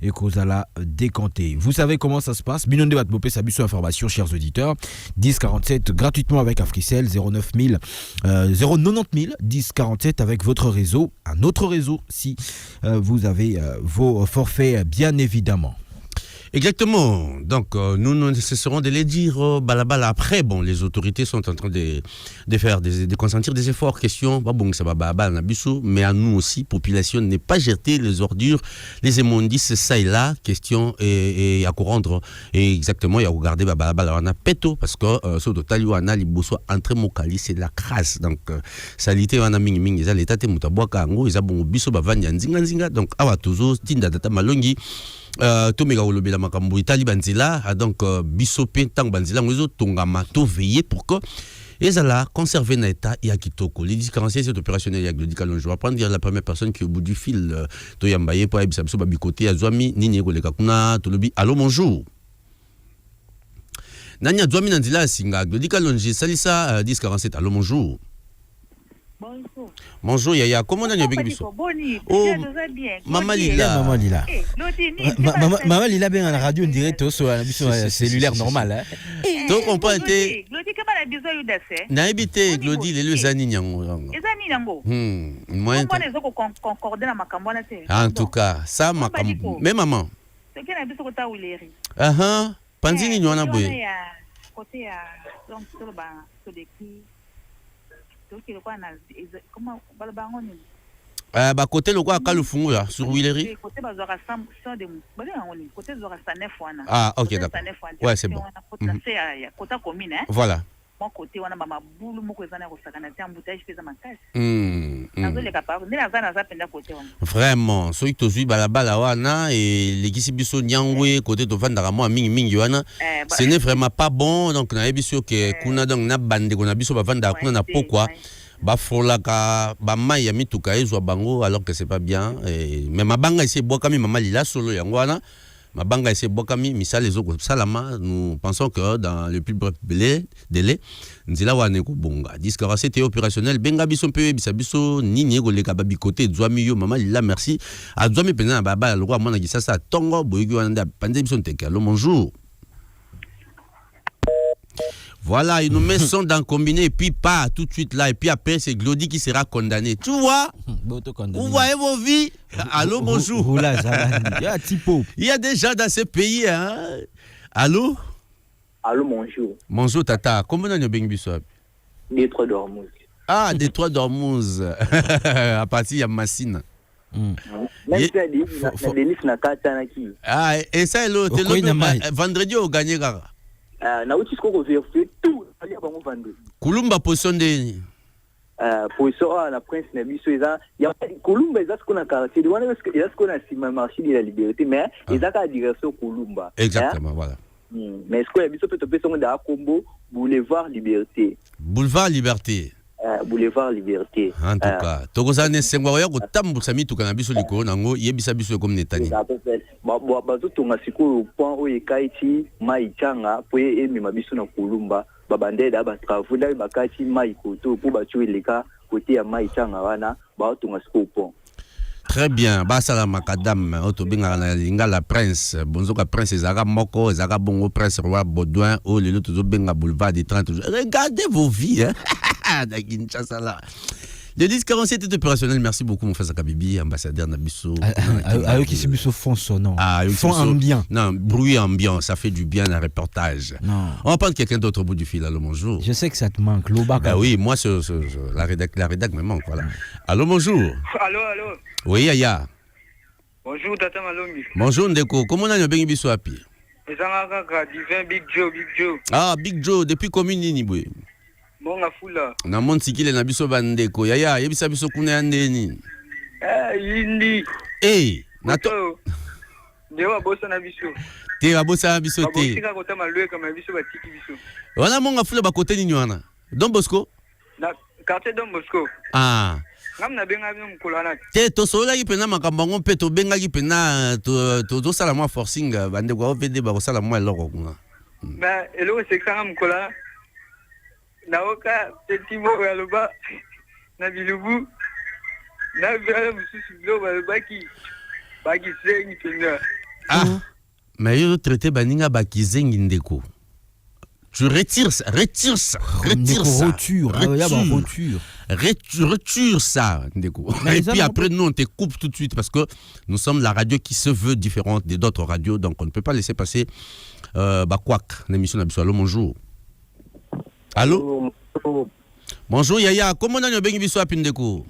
et kozala décanté. Vous savez comment ça se passe. Binonde bat bopé sa biso information chers auditeurs 1047 gratuitement avec Afrique 09 000 090 10 47 avec votre réseau, un autre réseau si vous avez vos forfaits bien évidemment. Exactement. Donc, nous ne cesserons de les dire balabala. Après, bon, les autorités sont en train de faire, de consentir des efforts. Question, bon, ça va balabala, mais à nous aussi, population, ne pas jeter les ordures, les immondices, ça et là. Question, et à rendre, et exactement, et à regarder balabala. On a péto, parce que, ce total, on a liboso entre mokali, c'est de la crasse. Donc, salité, on a ming, ils ont l'état de mutaboaka, ils ont bon, biso, bavanya, nzinga. Donc, awa toujours, tinda data malongi. Tomega olobela makambo itali banzela donc bisope tang banzela ngozo tongama to veiller pour que ezala conserver na état ya kitoko. Les différencier c'est opérationnel ya Glody Kalonji. Je vais prendre la première personne qui est au bout du fil to yambaye po ebisa biso babikote ya zwami nini koleka kuna to lobi allô bonjour nanya zwami nanzila singa Glody Kalonji salisa 1047 allô bonjour. Bonjour. Bonjour Yaya, comment on a bien biso? Oh, Maman Lila. Maman Lila. Maman Lila bien à la radio en direct sur la cellulaire normale hein. Donc on peut être Glody kama la biso yudase. Na habité Glody les zani nyango. Ezani nango. Moi on concorder na makambo na te. En tout cas, ça makambo. Mais maman. C'est que na biso ko ta uleri. Panzini nyona boye. Côté ya donc sur ba sur des qui côté le quoi kalufungu là sur Willery côté bazora 100 de côté zora 9 wana ok d'accord ouais c'est bon côté commune voilà mon côté wana mama bulu moko ezana ko sakana te embouteillage pesa makasi nazo le capable ndela zana za penda côté wana vraiment so itozui balabala wana et legisi biso nyangwe côté to vandaka mo mingi wana ce n'est vraiment pas bon donc na ebiso que kuna donc na bande ko na biso ba vanda kuna na pourquoi bafolaka bamai ya mituka ezwa bango alors que c'est pas bien et mais mabanga ese boka mi mama lila solo yango wana Mabanga ese bokami misala ezoko salama. Nous pensons que dans le plus bref délai nzila wane ko bonga. Disque c'était opérationnel benga biso pe biso nini ko leka babi côté zwami yo mama lila merci. A zwami pena baba le roi mona kisasa tongo boyiki wana pande biso nteke. Allô bonjour. Voilà, il nous met son dans combiné et puis pas tout de suite là. Et puis après, c'est Glody qui sera condamné. Tu vois? Vous voyez vos vies? Allô, bonjour. Il y a des gens dans ce pays. Hein? Allô? Allô, bonjour. Bonjour, Tata. Comment on a bien vu ça? Détroit d'Ormuz. Ah, Détroit d'Ormuz. À partir de Massine. Même si des listes na katanaki. Ah, et ça, vendredi, on gagne. Na uti ko verser tout ali bango vendre Kulumba position de position na prince na biso eza ya Kulumba eza ce qu'on a quartier de wana est-ce qu'on a sima marché de la liberté mais eza ka direction Kulumba exactement voilà mais est-ce que ya biso peut te son da combo boulevard liberté boulevard liberté en tout cas tokozane sengwa ya ko tambusa mitu kana biso liko nango yebisa biso comme netani bato tonga siko point oyo kaiti mai changa po emi mabiso na Kulumba babande da ba travaux da bakati mai koto po ba chueleka côté ya mai changa wana ba tonga siko point. Très bien, basala makadam otobenga na lingala prince bonzoka prince ezaka moko ezaka bongo prince roi Baudouin o lelo tozo benga boulevard des 30 jours. Regardez vos vies hein. Da Kinshasa là. Le 1047 est opérationnel. Merci beaucoup, mon frère Kabibi, ambassadeur Nabiso. Avec qui Bisso fond sonore. Fond ambiant. Non, bruit ambiant, ça fait du bien un reportage. Non. On va prendre quelqu'un d'autre au bout du fil. Allô, bonjour. Je sais que ça te manque, Loba. Bah oui, moi, la rédac me manque, voilà. Allô, bonjour. Allô. Oui, Yaya. Bonjour, Tata Malongi. Bonjour, Ndeko. Comment on a bien Bisso Api? Big Joe. Ah, Big Joe, depuis commune Nini, Monga fula. Na montikile na biso bandeko. Yaya, yebisa biso kuna ya ndeni. Yindi. Nato. Dewa bosa na biso. Te bosa na biso te. Sika kota malwe kama biso batiki biso. Wana monga fula ba kote nini wana? Don Bosco? Na quartier Don Bosco. Ah. Ngam na benga bino mkolana. Te to sola ki pena makamba ngo pe to benga ki pena to sala mo forcing bandeko o vede ba ko sala mo eloko kuna. Ba eloko sekanga mkolana. Naoka petimo yaloba na bilubu na vela mususu bilo balobaki bakizengi pena. Ah, mais yo traité baninga bakizengi ndeko. Tu retires ça. Retire ça, ndeko. Et puis après nous on te coupe tout de suite parce que nous sommes la radio qui se veut différente des d'autres radios, donc on ne peut pas laisser passer Bakwak l'émission d'Abissou. Allô, bonjour. Allô? Bonjour Yaya, comment on a bien biso apindeko?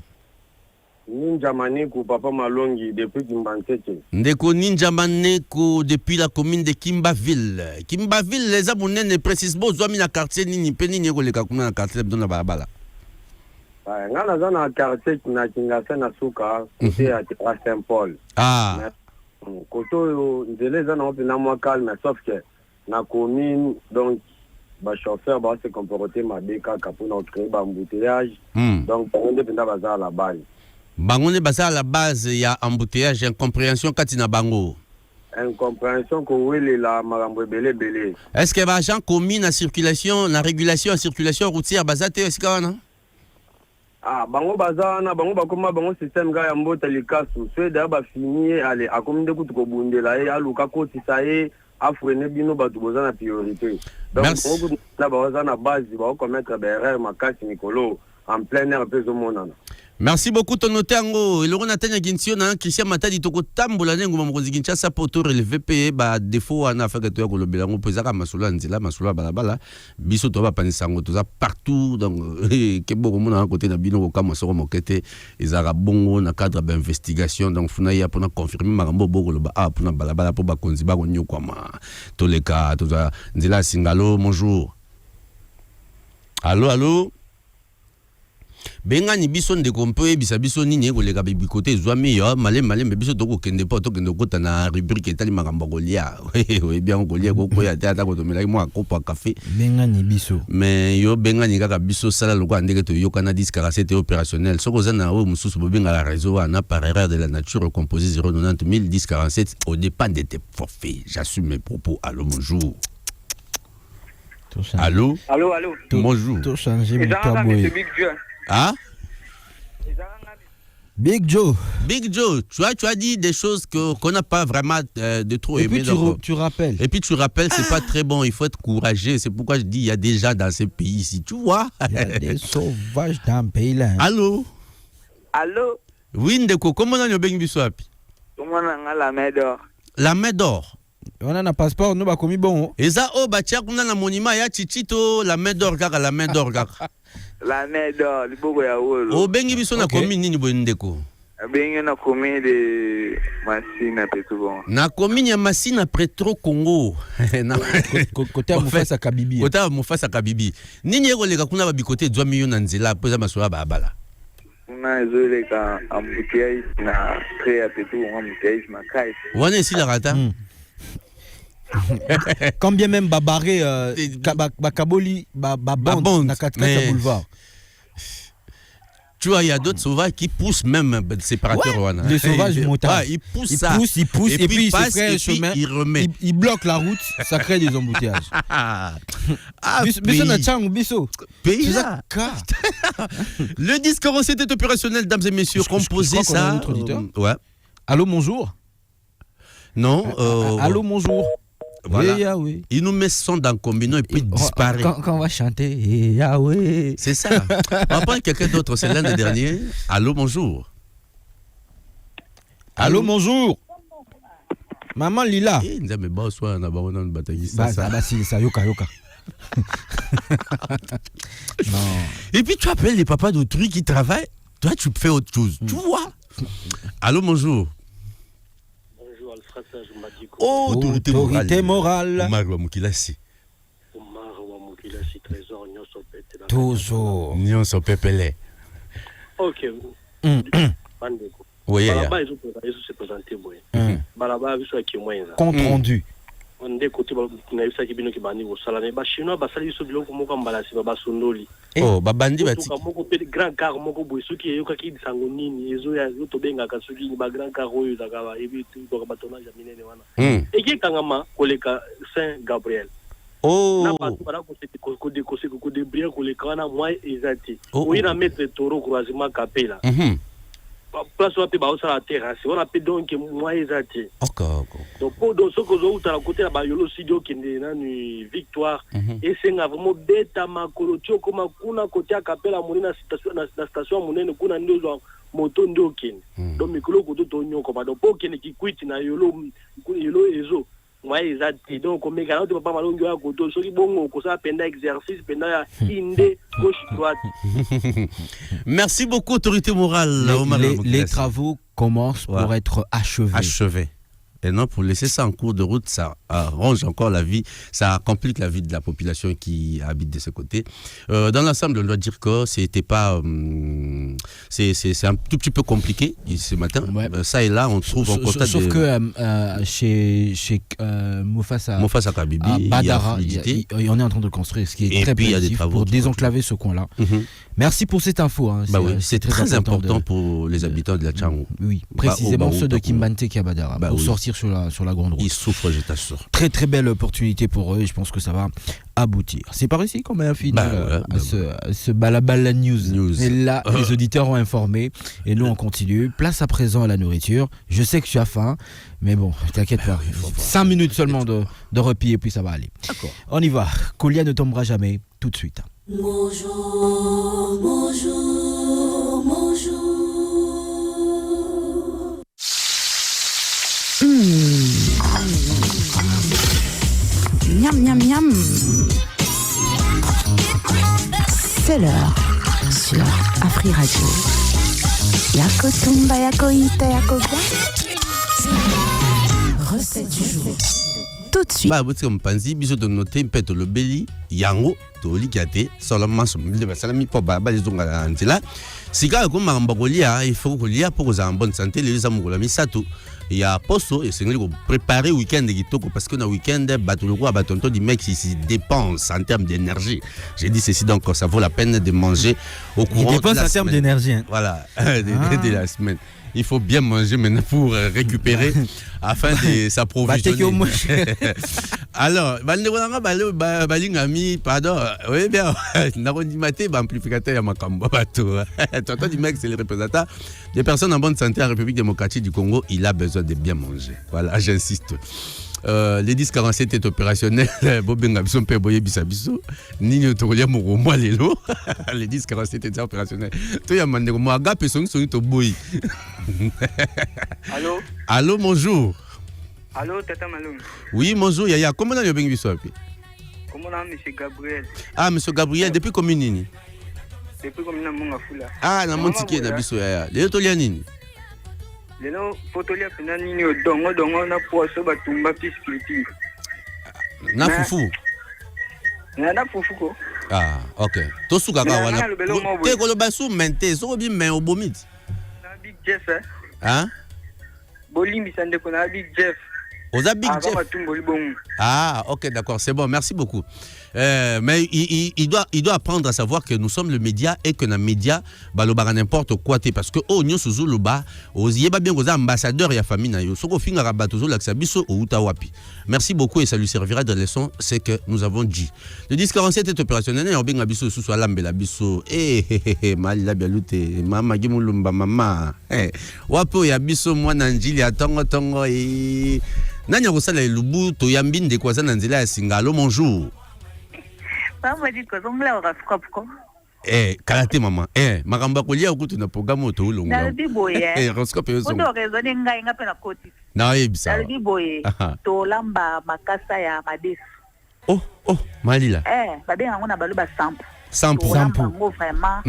Ninja Maneko, Papa Malongi, depuis Kimbanteke. Ndeko Ninja Maneko, depuis la commune de Kimbaville. Kimbaville, les abonnés ne précisent pas, ils ont mis la quartier, ni peni, ni les kakuna na quartier, dans la balabala. Ngana zana quartier, na Kingasa na Souka, côté à Saint-Paul. Ah. Koto, ndele zana opina moi calme, sauf que, na commune, donc, ba chauffeur va se comporter ma beka kapuna créer ba embouteillage donc on est pendant bazar à la base bangone bazar à la base il y a embouteillage incompréhension katina bango incompréhension ko wele la marambo belé est-ce que ba gens commis na circulation na régulation en circulation routière bazate est-ce kana bango bazar na bango bakoma bango système ga ya mbota likasu so da ba fini ale akominde kutuko bundela e aluka koti sae afrene bino batu bozana priorité donc on na bazana base ba commettre des erreurs makasi Nicolo en plein air peso monana. Merci beaucoup ton notango eloko na tanya Ginsio na Christian Matadi toko tambola nengo mamokozi Kinshasa poto relever payer ba défaut ana afaka to kolobela ngo pezaka masolo nzela masolo balabala biso to ba panisango to za partout donc ke boko mona côté na bino ko kama soko mokete ezaka bongo na cadre d'investigation donc funa ya pona confirmer makambo boko loba pona balabala po ba konzi ba konyo kwa ma to leka to za nzela singalo bonjour. Allô bengani biso ndeko mpe bisa biso nini ekoleka bikote ezwami yo malem biso tokokende po tokende kota na rubrique etali makambo kolia oui bien kolia kokoya te ata kotomelaki mwa kopo ya café bengani biso mais yo bengani kaka biso sala lokola ndenge toyokana 1047 opérationnel soko oza na oyo mosusu bobenga la réseau wana par erreur de la nature composé 090 1047 au dépend de tes forfaits. J'assume mes propos. Allô, bonjour. Allô. Bonjour. Tout changer mon taboué. Ah? Big Joe. Big Joe, tu as dit des choses qu'on n'a pas vraiment de trop aimé. Tu rappelles. Et puis tu rappelles, c'est pas très bon. Il faut être courageux. C'est pourquoi je dis il y a des gens dans ce pays ici. Tu vois? Il y a des sauvages dans le pays là. Allô? Allô? Oui, Ndeko, comment on a eu Biswapi? Comment on a la main d'or? La main d'or. On a un passeport, nous, commis bon. Et ça, batia, on a un monument, ya chichito, la main d'or, kaka, la main d'or, kaka. La main d'or, le beau ya wolo. Oh, bengi biso na commis nini bo Ndeko? Bengi na commis de Massina Petro. Na commis ya Massina Petro Congo. Côté à Mufasa Kabibi. Côté à Mufasa Kabibi. Nini eko leka kuna ba bikote 2 millions na nzela, poza masoya ba bala. Na ezoleka ambutiaï na très à Petro, ambutiaï makai. Wana esi la rata. Quand bien même babaré Kaboli bande na 4 boulevard. Tu vois, il y a d'autres sauvages qui poussent même séparateurs. Ouais, les sauvages motards. Ils poussent ça. Ils poussent et puis ils passent, se créent un chemin. Ils remettent. Ils bloquent la route, ça crée des embouteillages. Biso na tchang, biso. Pays là. Le 1047 est opérationnel, dames et messieurs. Composé ça. Ouais. Allô, bonjour. Non. Allô, bonjour. Voilà. Oui. Il nous met son dans le combino et puis il disparaît. Quand on va chanter, Yahweh. C'est ça. On va prendre quelqu'un d'autre, c'est l'un des derniers. Allô, bonjour. Allô, bonjour. Maman Lila. Nous avons bonsoir, on a une bataille. Ça, yoka. Non. Et puis tu appelles les papas d'autrui qui travaillent. Toi, tu fais autre chose. Tu vois. Allô, bonjour. Oh, autorité morale. Omar wa Mukilasi. Toujours. Nyonso pepele. Ok. Oui, Balaba, ils ont se présenté. Balaba, ils sont qui moins. Compte rendu. On est côté na bisa kibino kibandi ko sala ne ba chinois ba sali so biloko moko mbalasi ba sondoli. Oh, ba bandi ba ti. Moko pe grand car moko boy suki yoka ki sango nini ezo ya yo to benga ka suki ni ba grand car oyo zaka ba ebi tu ko ba tona ja minene wana. Eki kangama koleka Saint Gabriel. Oh. Na ba para ko se ko de bria koleka wana moi ezati. Oui na mettre toro croisement capela. Place où on a la terrasse, on a fait donc moi ezati. Donc pour dans ce que vous avez côté la bayolo studio qui est dans Victoire et c'est vraiment beta makolotio comme kuna côté à Capella monena station monene kuna ndio moto ndio kin. Donc mikolo ko to nyoko ba donc pour ken ki kwiti na yolo ezo moi ezati donc on mega to papa malongo ya ko to so ki bongo ko sa penda exercice penda ya inde gauche droite. Merci beaucoup autorité morale. Les travaux commencent pour être achevés. Et non, pour laisser ça en cours de route, ça arrange encore la vie, ça complique la vie de la population qui habite de ce côté. Dans l'ensemble, on doit dire que c'était pas, c'est un tout petit peu compliqué ce matin. Ça et là, on trouve en contact. Sauf que chez Mufasa Kabibi, Badara, on est en train de construire, ce qui est très positif pour désenclaver ce coin-là. Merci pour cette info. Hein. C'est très important pour les habitants de la Tchangou. Oui, précisément ceux de Kimbante qui à Badara, pour sortir sur la grande route. Ils souffrent, je t'assure. Très très belle opportunité pour eux et je pense que ça va aboutir. C'est par ici qu'on met un final à ce balabala news. Et là, les auditeurs ont informé et nous on continue. Place à présent à la nourriture. Je sais que tu as faim, mais bon, t'inquiète pas. 5 minutes seulement de repos et puis ça va aller. D'accord. On y va. Colia ne tombera jamais. Tout de suite. Bonjour, bonjour, bonjour. Miam, miam, miam. C'est l'heure sur Afri Radio. Yako tumba, yako ita, yako bien. Recette du jour. tout de suite. Bah, vous savez, panzi, biso de noter, peut-être le belly, yango, toli kiate, seulement son salami pour baba les onga antila. Si quand on m'a embagolia, il faut que l'ia pour en bonne santé, les amours la misato. Il y a posto et c'est nous préparer week-end de kitoko parce que dans week-end bateau le roi batonto du mec ici dépense en termes d'énergie. J'ai dit ceci donc ça vaut la peine de manger au courant de la semaine. Il dépense en termes d'énergie. Hein. Voilà, de la semaine. Il faut bien manger maintenant pour récupérer afin de s'approvisionner. Alors, pardon, oui bien, amplificateur à Makambo bateau. Tonton du mec, c'est le représentant des personnes en bonne santé en République démocratique du Congo. Il a besoin de bien manger. Voilà, j'insiste. Les 1047 est opérationnel. Bobenga biso pe boye bisabiso. Nini tokolia moko moi lelo. Les 1047 est opérationnel. To ya mande ko aga pe songi to boy. Allô? Allô, bonjour. Allô, Tata Malung. Oui, bonjour, Yaya. Comment on a bien biso api? Comment on a monsieur Gabriel? Ah, monsieur Gabriel, depuis combien nini? Depuis combien na monga fula? Ah, na montiki na biso Yaya. Lelo to lia nini? Lelo fotolia pena nini odongo na poso batumba piskiti. Na fufu. Na fufu ko. Ah, OK. To suka ka wana. Te ko lo basu mente, so bi men obomit. Na Big Jeff eh. Hein? Bolimbi sande ko na Big Jeff. Oza Big Jeff. Ah, OK, d'accord, c'est bon, merci beaucoup. Mais il doit apprendre à savoir que nous sommes le média et que dans média baloba n'importe quoi parce que oh nyo suzu loba ozieba bien goza ambassadeur ya famille na yo soko finga rabatozo laksa biso o utawapi. Merci beaucoup et ça lui servira de leçon, c'est que nous avons dit. Le 1047 est opérationnel et obinga biso susu alambela biso mali la bialute mama gimulumba mama wapo ya biso mwana njili atongo tongo nanya kosala elubu to yambinde kwa sana nzela ya singalo bonjour. Maman dit que zongla horoscope ko. Karaté maman. Makamba kolia okutu na programme oto ulonga. Na biboye. Horoscope yo zonga. Oto raisonner ngai ngape na koti. Na yebisa. Na biboye. To lamba makasa ya madesu. Oh, malila. Babenga ngona baluba sample. Sample. Ngo vraiment.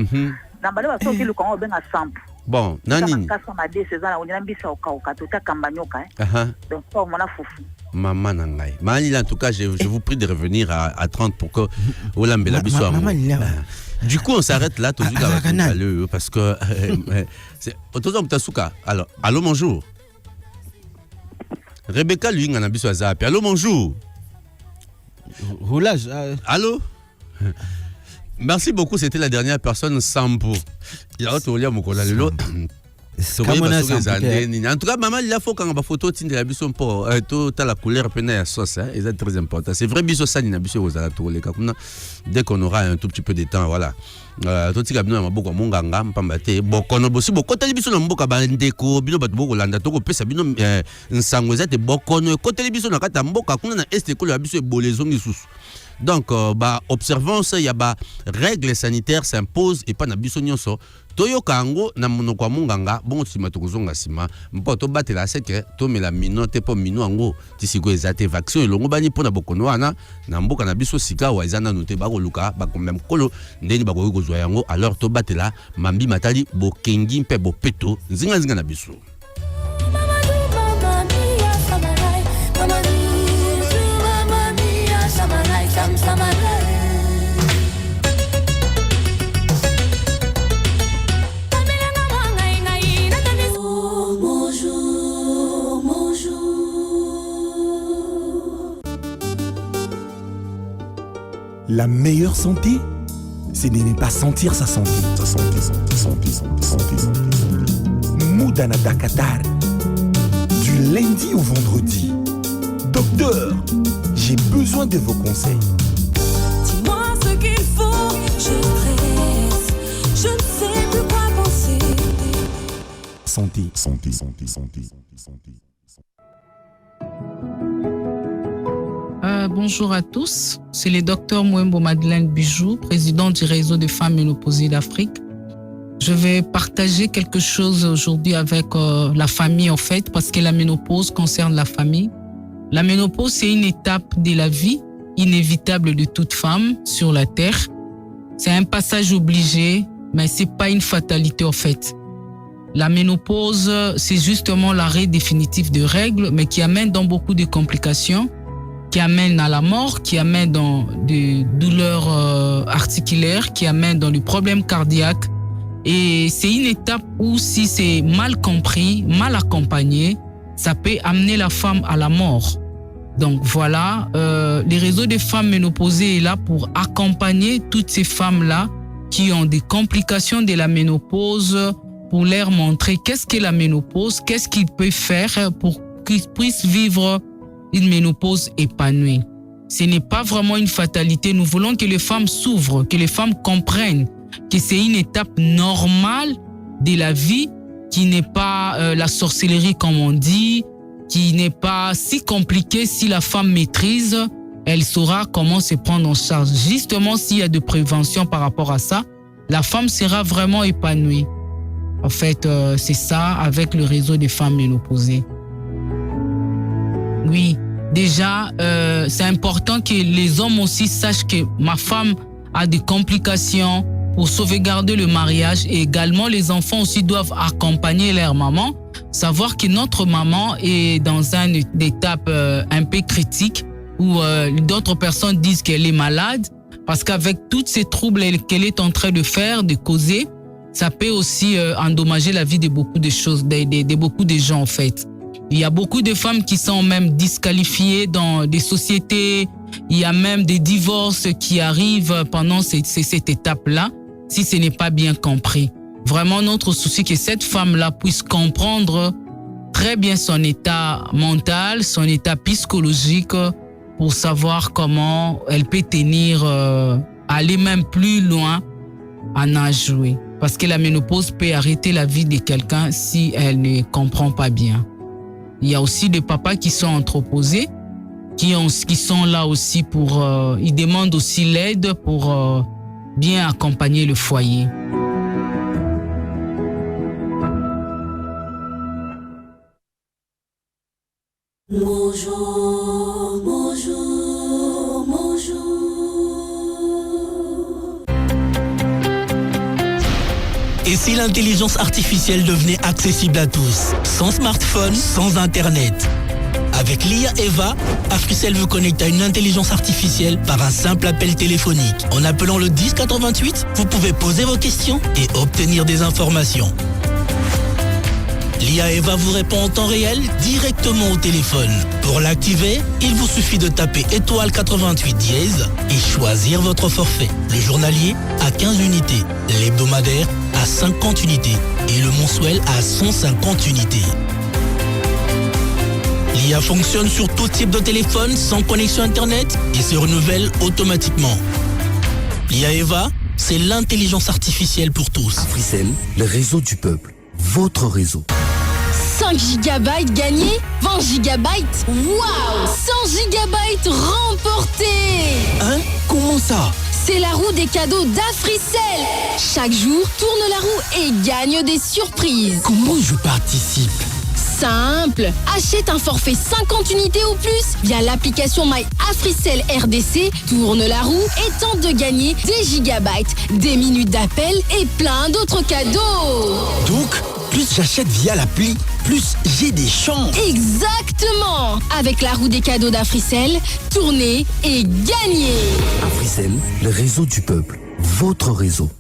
Na baluba soki lu kongo benga sample. Bon, nani? Makasa madesu zana onina mbisa okauka to takambanyoka. Donc pour mona fufu. Maman Nangai. Malila, en tout cas, je vous prie de revenir à 30 pour que Olambela Bissou. Du coup, on s'arrête là, parce que. Alors, allô, bonjour. Rebecca, lui, on a Bissou Azapi. Allô, bonjour. Roulage. Allô? Merci beaucoup, c'était la dernière personne sans pour. Il y a autre lien, mon collègue. En tout cas, maman, il faut quand on va photo de la biso pour toute la couleur peine à sauce, c'est très important. C'est vrai biso ça ni na biso aux alentours les cas. Dès qu'on aura un tout petit peu de temps, voilà. Tout ce qui a besoin beaucoup monganga mpambate bokono bosi bokota biso na mboka bandeko bino bato boko landa to ko pesa bino nsango za te bokono kota biso na kata mboka kuna na este ko la biso ebolezo ngisusu. Donc, observance, il y a règles sanitaires s'imposent et pas na biso nyonso. Toyo kango na monoko munganga bon sima tokozonga sima mpoto batela seke to mela minote po mino ango tisiko ezate vaccin longo bani pona bokono wana na mboka na biso sika wa ezana note ba koluka ba komem kolo ndeni ba kozwa yango alors to batela mambi matali bokengi mpe bopeto nzinga na biso. La meilleure santé, c'est de ne pas sentir sa santé. Moudana Dakatar, du lundi au vendredi. Docteur, j'ai besoin de vos conseils. Dis-moi ce qu'il faut, je stresse, je ne sais plus quoi penser. Santé. Bonjour à tous, c'est le docteur Mwembo Madeleine Bijou, président du réseau des femmes ménopausées d'Afrique. Je vais partager quelque chose aujourd'hui avec la famille en fait, parce que la ménopause concerne la famille. La ménopause, c'est une étape de la vie inévitable de toute femme sur la terre. C'est un passage obligé, mais c'est pas une fatalité en fait. La ménopause, c'est justement l'arrêt définitif de règles, mais qui amène dans beaucoup de complications. qui amène à la mort, qui amène dans des douleurs articulaires, qui amène dans des problèmes cardiaques. Et c'est une étape où si c'est mal compris, mal accompagné, ça peut amener la femme à la mort. Donc voilà, les réseaux des femmes ménopausées est là pour accompagner toutes ces femmes-là qui ont des complications de la ménopause, pour leur montrer qu'est-ce qu'est la ménopause, qu'est-ce qu'ils peuvent faire pour qu'ils puissent vivre une ménopause épanouie. Ce n'est pas vraiment une fatalité. Nous voulons que les femmes s'ouvrent, que les femmes comprennent que c'est une étape normale de la vie, qui n'est pas la sorcellerie comme on dit, qui n'est pas si compliquée. Si la femme maîtrise, elle saura comment se prendre en charge. Justement, s'il y a de prévention par rapport à ça, la femme sera vraiment épanouie. En fait, c'est ça avec le réseau des femmes ménopausées. Oui, déjà, c'est important que les hommes aussi sachent que ma femme a des complications pour sauvegarder le mariage, et également les enfants aussi doivent accompagner leur maman, savoir que notre maman est dans une étape un peu critique où d'autres personnes disent qu'elle est malade, parce qu'avec tous ces troubles qu'elle est en train de faire, de causer, ça peut aussi endommager la vie de beaucoup de choses, de beaucoup de gens en fait. Il y a beaucoup de femmes qui sont même disqualifiées dans des sociétés. Il y a même des divorces qui arrivent pendant cette étape-là, si ce n'est pas bien compris. Vraiment, notre souci, que cette femme-là puisse comprendre très bien son état mental, son état psychologique, pour savoir comment elle peut tenir, aller même plus loin en âge joué. Parce que la ménopause peut arrêter la vie de quelqu'un si elle ne comprend pas bien. Il y a aussi des papas qui sont anthroposés, qui sont là aussi pour... ils demandent aussi l'aide pour bien accompagner le foyer. Bonjour, bonjour, bonjour. Et si l'intelligence artificielle devenait accessible à tous, sans smartphone, sans internet? Avec l'IA Eva, Africell vous connecte à une intelligence artificielle par un simple appel téléphonique. En appelant le 1088, vous pouvez poser vos questions et obtenir des informations. L'IA Eva vous répond en temps réel directement au téléphone. Pour l'activer, il vous suffit de taper étoile 88 dièse et choisir votre forfait. Le journalier à 15 unités, l'hebdomadaire à 50 unités et le mensuel à 150 unités. L'IA fonctionne sur tout type de téléphone sans connexion Internet et se renouvelle automatiquement. L'IA Eva, c'est l'intelligence artificielle pour tous. Africell, le réseau du peuple, votre réseau. 5 gigabytes gagnés, 20 gigabytes, waouh, 100 gigabytes remportés. Hein? Comment ça? C'est la roue des cadeaux d'Africell. Chaque jour, tourne la roue et gagne des surprises. Comment je participe? Simple, achète un forfait 50 unités ou plus via l'application My Africell RDC, tourne la roue et tente de gagner des gigabytes, des minutes d'appel et plein d'autres cadeaux. Donc, plus j'achète via l'appli, plus j'ai des chances. Exactement. Avec la roue des cadeaux d'Africell, tournez et gagnez. Africell, le réseau du peuple, votre réseau.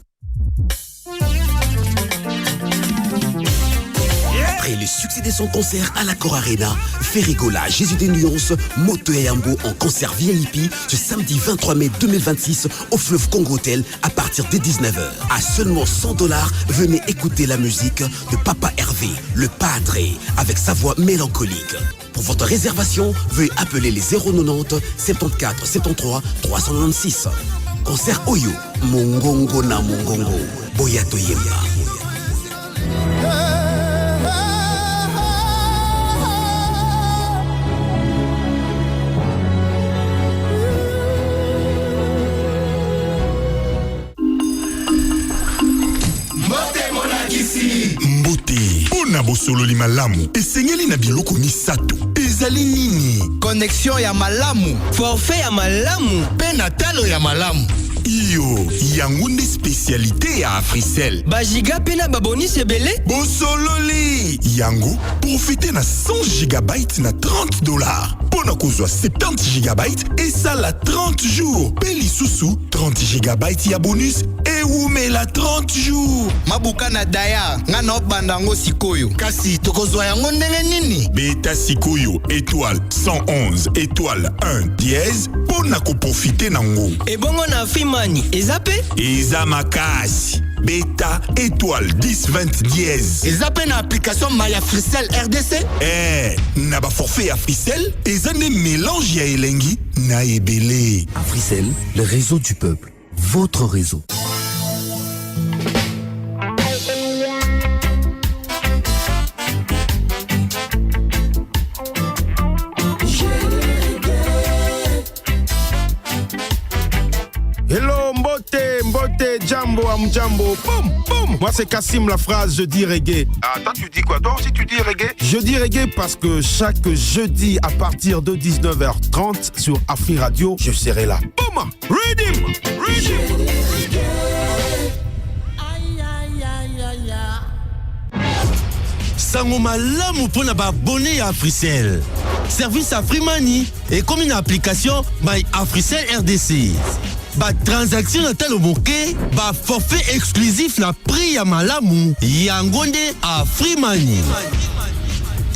Après le succès de son concert à l'Accor Arena, Ferrigola, Jésus des Nuances, Moto et Yambo en concert VIP ce samedi 23 mai 2026 au Fleuve Congo Hotel à partir de 19h. À seulement $100, venez écouter la musique de Papa Hervé, le Padre, avec sa voix mélancolique. Pour votre réservation, veuillez appeler les 090 74 73 396. Concert Oyo, Mongongo na Mongongo, Boyato Yemba. Mbote, pona bosololi malamu, esengeli na biloko misato. Ezali nini? Connexion ya malamu, forfait ya malamu, pe na talo ya malamu. Iyo, yango nde spécialité ya Africell. Bajiga pe na baboni sebele? Bosololi! Yango, profitez na 100 gigabytes na $30. Pona kozwa 70 GB et ça la 30 jours. Peli Soussou 30 GB ya bonus et oumela 30 jours. Mabuka na daya ngana bandango sikoyo. Kasi tokozwa yango ndenge nini? Beta sikoyo étoile 111 étoile 1 dièse pona ko profiter nango. Et bongo na Fimani ezape? Eza makasi. Beta étoile 1020 dièse. Ezape na application My Africell RDC? Na ba forfait Africell, eza ne mélange ya elengi na ebele. Africell, le réseau du peuple. Votre réseau. Hello Mbote, Jambo, Amjambo, boum, boum. Moi c'est Kassim, la phrase je dis reggae. Ah, toi tu dis quoi? Toi aussi tu dis reggae? Je dis reggae parce que chaque jeudi à partir de 19h30 sur Afri Radio, je serai là. Boum, Redeem. Sango malamu pona ba abonné à Africell. Service Afrimani et comme une application My Africell RDC. Ba transaction na talo moke, ba forfait exclusif na prix ya malamu yangonde Afrimani.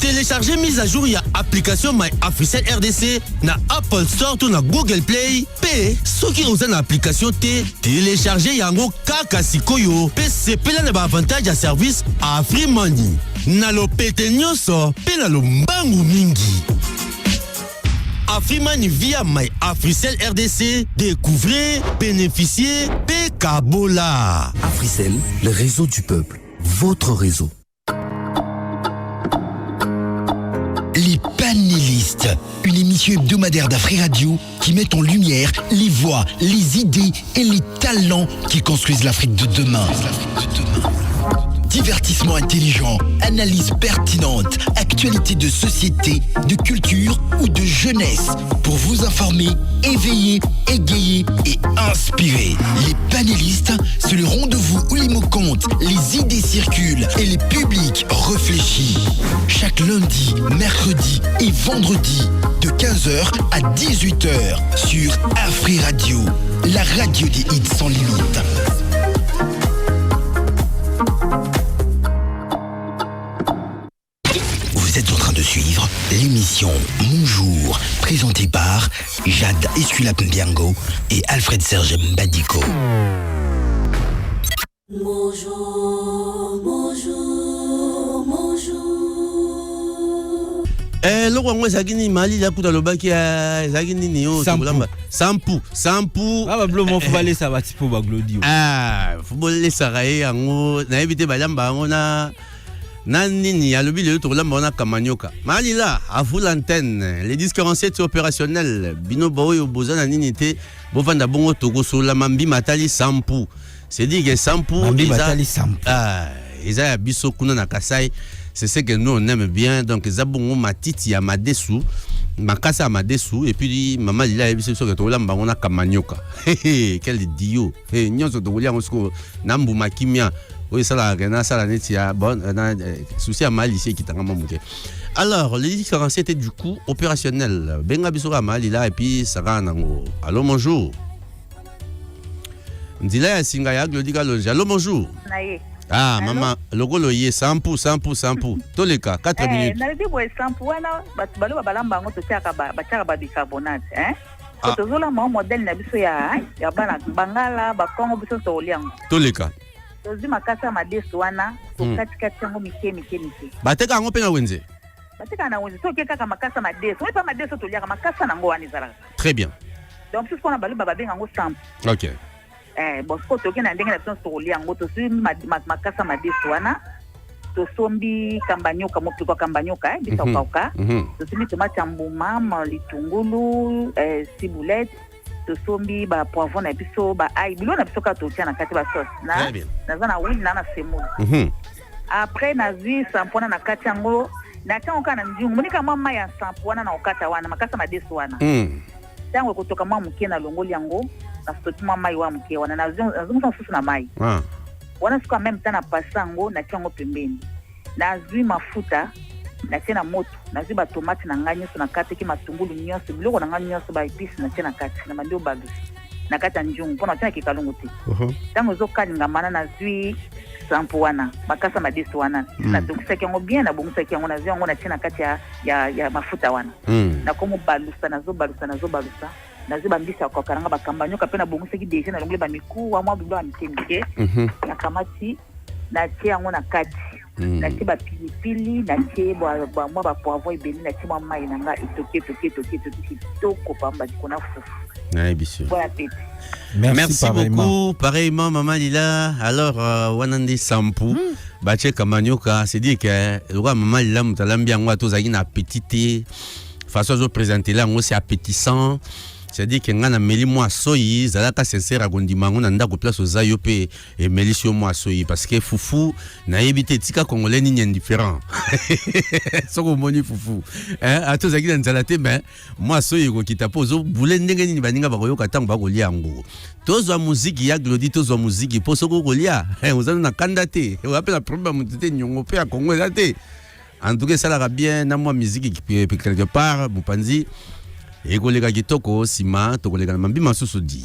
Téléchargez mise à jour ya application My Africell RDC na Apple Store ou na Google Play. P soki oza na application te, téléchargez yango kaka sikoyo. P sepela na ba avantage ya service Afrimani. Na lo pete nyonso, pe na lo mbangu mingi. Afrimani via My Africell RDC, découvrez, bénéficiez, Pekabola. Africell, le réseau du peuple. Votre réseau. Les panélistes, une émission hebdomadaire d'Afri Radio qui met en lumière les voix, les idées et les talents qui construisent l'Afrique de demain. Divertissement intelligent, analyse pertinente, actualité de société, de culture ou de jeunesse pour vous informer, éveiller, égayer et inspirer. Les panélistes, c'est le rendez-vous où les mots comptent, les idées circulent et les publics réfléchissent. Chaque lundi, mercredi et vendredi de 15h à 18h sur Afri Radio, la radio des hits sans limite. Vous êtes en train de suivre l'émission Mon Jour, présentée par Jade Esculap Mbiango et Alfred Serge Mbadiko. Bonjour, bonjour, bonjour. Loko ngo ezakini mali la kuta lobaki ezakini niyo tolamba sampu ba blo mo fubale sa bati po ba glodi fubole saraye yango na ebite balamba yango na nini alobi le tolamba na kamanyoka mali la avu l'antenne les 1047 opérationnel bino boyo bozana nini te bovanda bongo tokoso la mambi matali sampu c'est dit que sampu eza ya biso kuna na Kasai. C'est ce que nous on aime bien. Donc zabongo matiti ya madesu, makasa madesu et puis maman lila ebiso so que to lamba on a kamanyoka. Quel idiot. Nyonso to wolia ngosko nambu makimia. Oui ça la rena ça la neti ya bon souci à mal ici qui tanga mamuke. Alors les différences étaient du coup opérationnel. Benga biso ka mal lila et puis ça va nango. Allô bonjour. Ndila ya singa ya glodika lonja. Allô bonjour. Naye. Ah, maman, logo loye, 100%. Toleka, 4 minutes. Nalidi boye 100 wana, balo balamba ngo totiaka batiaka bicarbonate, hein? Tozola mo modèle na biso ya bana bangala, ba Congo biso to oliango. Toleka. Tozi makasa madesu wana, to kati yango mike. Bateka ngo pena wenze. Bateka na wenze, to keka makasa madesu. Wepa madesu to liaka makasa nango wani zara. Très bien. Donc si on a balo baba benga ngo 100. OK. Bon ko to kena ndenge na biso to oliango to si makasa madesu wana. To sombi kambanyoka motuko kambanyoka bisa ukauka. To sombi tomate mbuma, litungulu, ciboulette. To sombi ba poivron na biso ba ail bilo na biso ka to tia na kati ba sauce na zana wili na semoule. Après na zi sampona na kati yango na tango kana njungu monika mama ya sampona na okata wana makasa madesu wana. Tango kutoka mwa mke na longoli yango na sotu mama iwa mke wana na zungu susu na mai. Wana suka même temps na pasango na tiango pembeni. Na zui mafuta na tena moto nazwi batomate na ngai nyonso na kati eke matungulu nyonso biloko na ngai nyonso baepisi natie na kati na bandi obalusi na kati ya njungu mpo na tia na kikalungu te ntango ezokalingamana nazwi sampo wana makasa madeso wana nadokisaki yango bien nabongisaki yango nazwi yango natie na kati ya mafuta wana nakomobalusa nazobalusa nazwi bambisi ya kokaranga bakamba nyoka mpe nabongisaki deja nalongoli bamikuwa mwa bilo ya mike mike nakamati natie yango na kati natie bapilipili natie mwa bapoivron ebele natie mwa mai na nga etoki kitoko pamba dikona fufu. Bon appétit. Merci beaucoup. Pareillement, Maman Lila. Alors, Wanandi Sampu, Bache Kamanyoka, c'est dit que le roi Maman Lila, Moutalambia, moi, tous aïe, appétité. Façon de présenter là, moi, c'est appétissant. C'est-à-dire que ngana meli moi soyi zalaka sincère à gondimango na ndako place aux ayope et melisio moi soyi parce que fufu na yebite tika congolais ni indifférent soko moni fufu ato zaki na nzalate mais moi soyi ko kitapozo bule ndenge ni baninga bakoyoka tango bakolia ngo tozwa muziki ya glodi tozwa muziki po soko kolia ozana na kandate on appelle la problème mutete nyongo pe a Congo zate en tout cas ça la bien na moi musique qui quelque part mupanzi et kolega kitoko sima to kolega mambi masusu di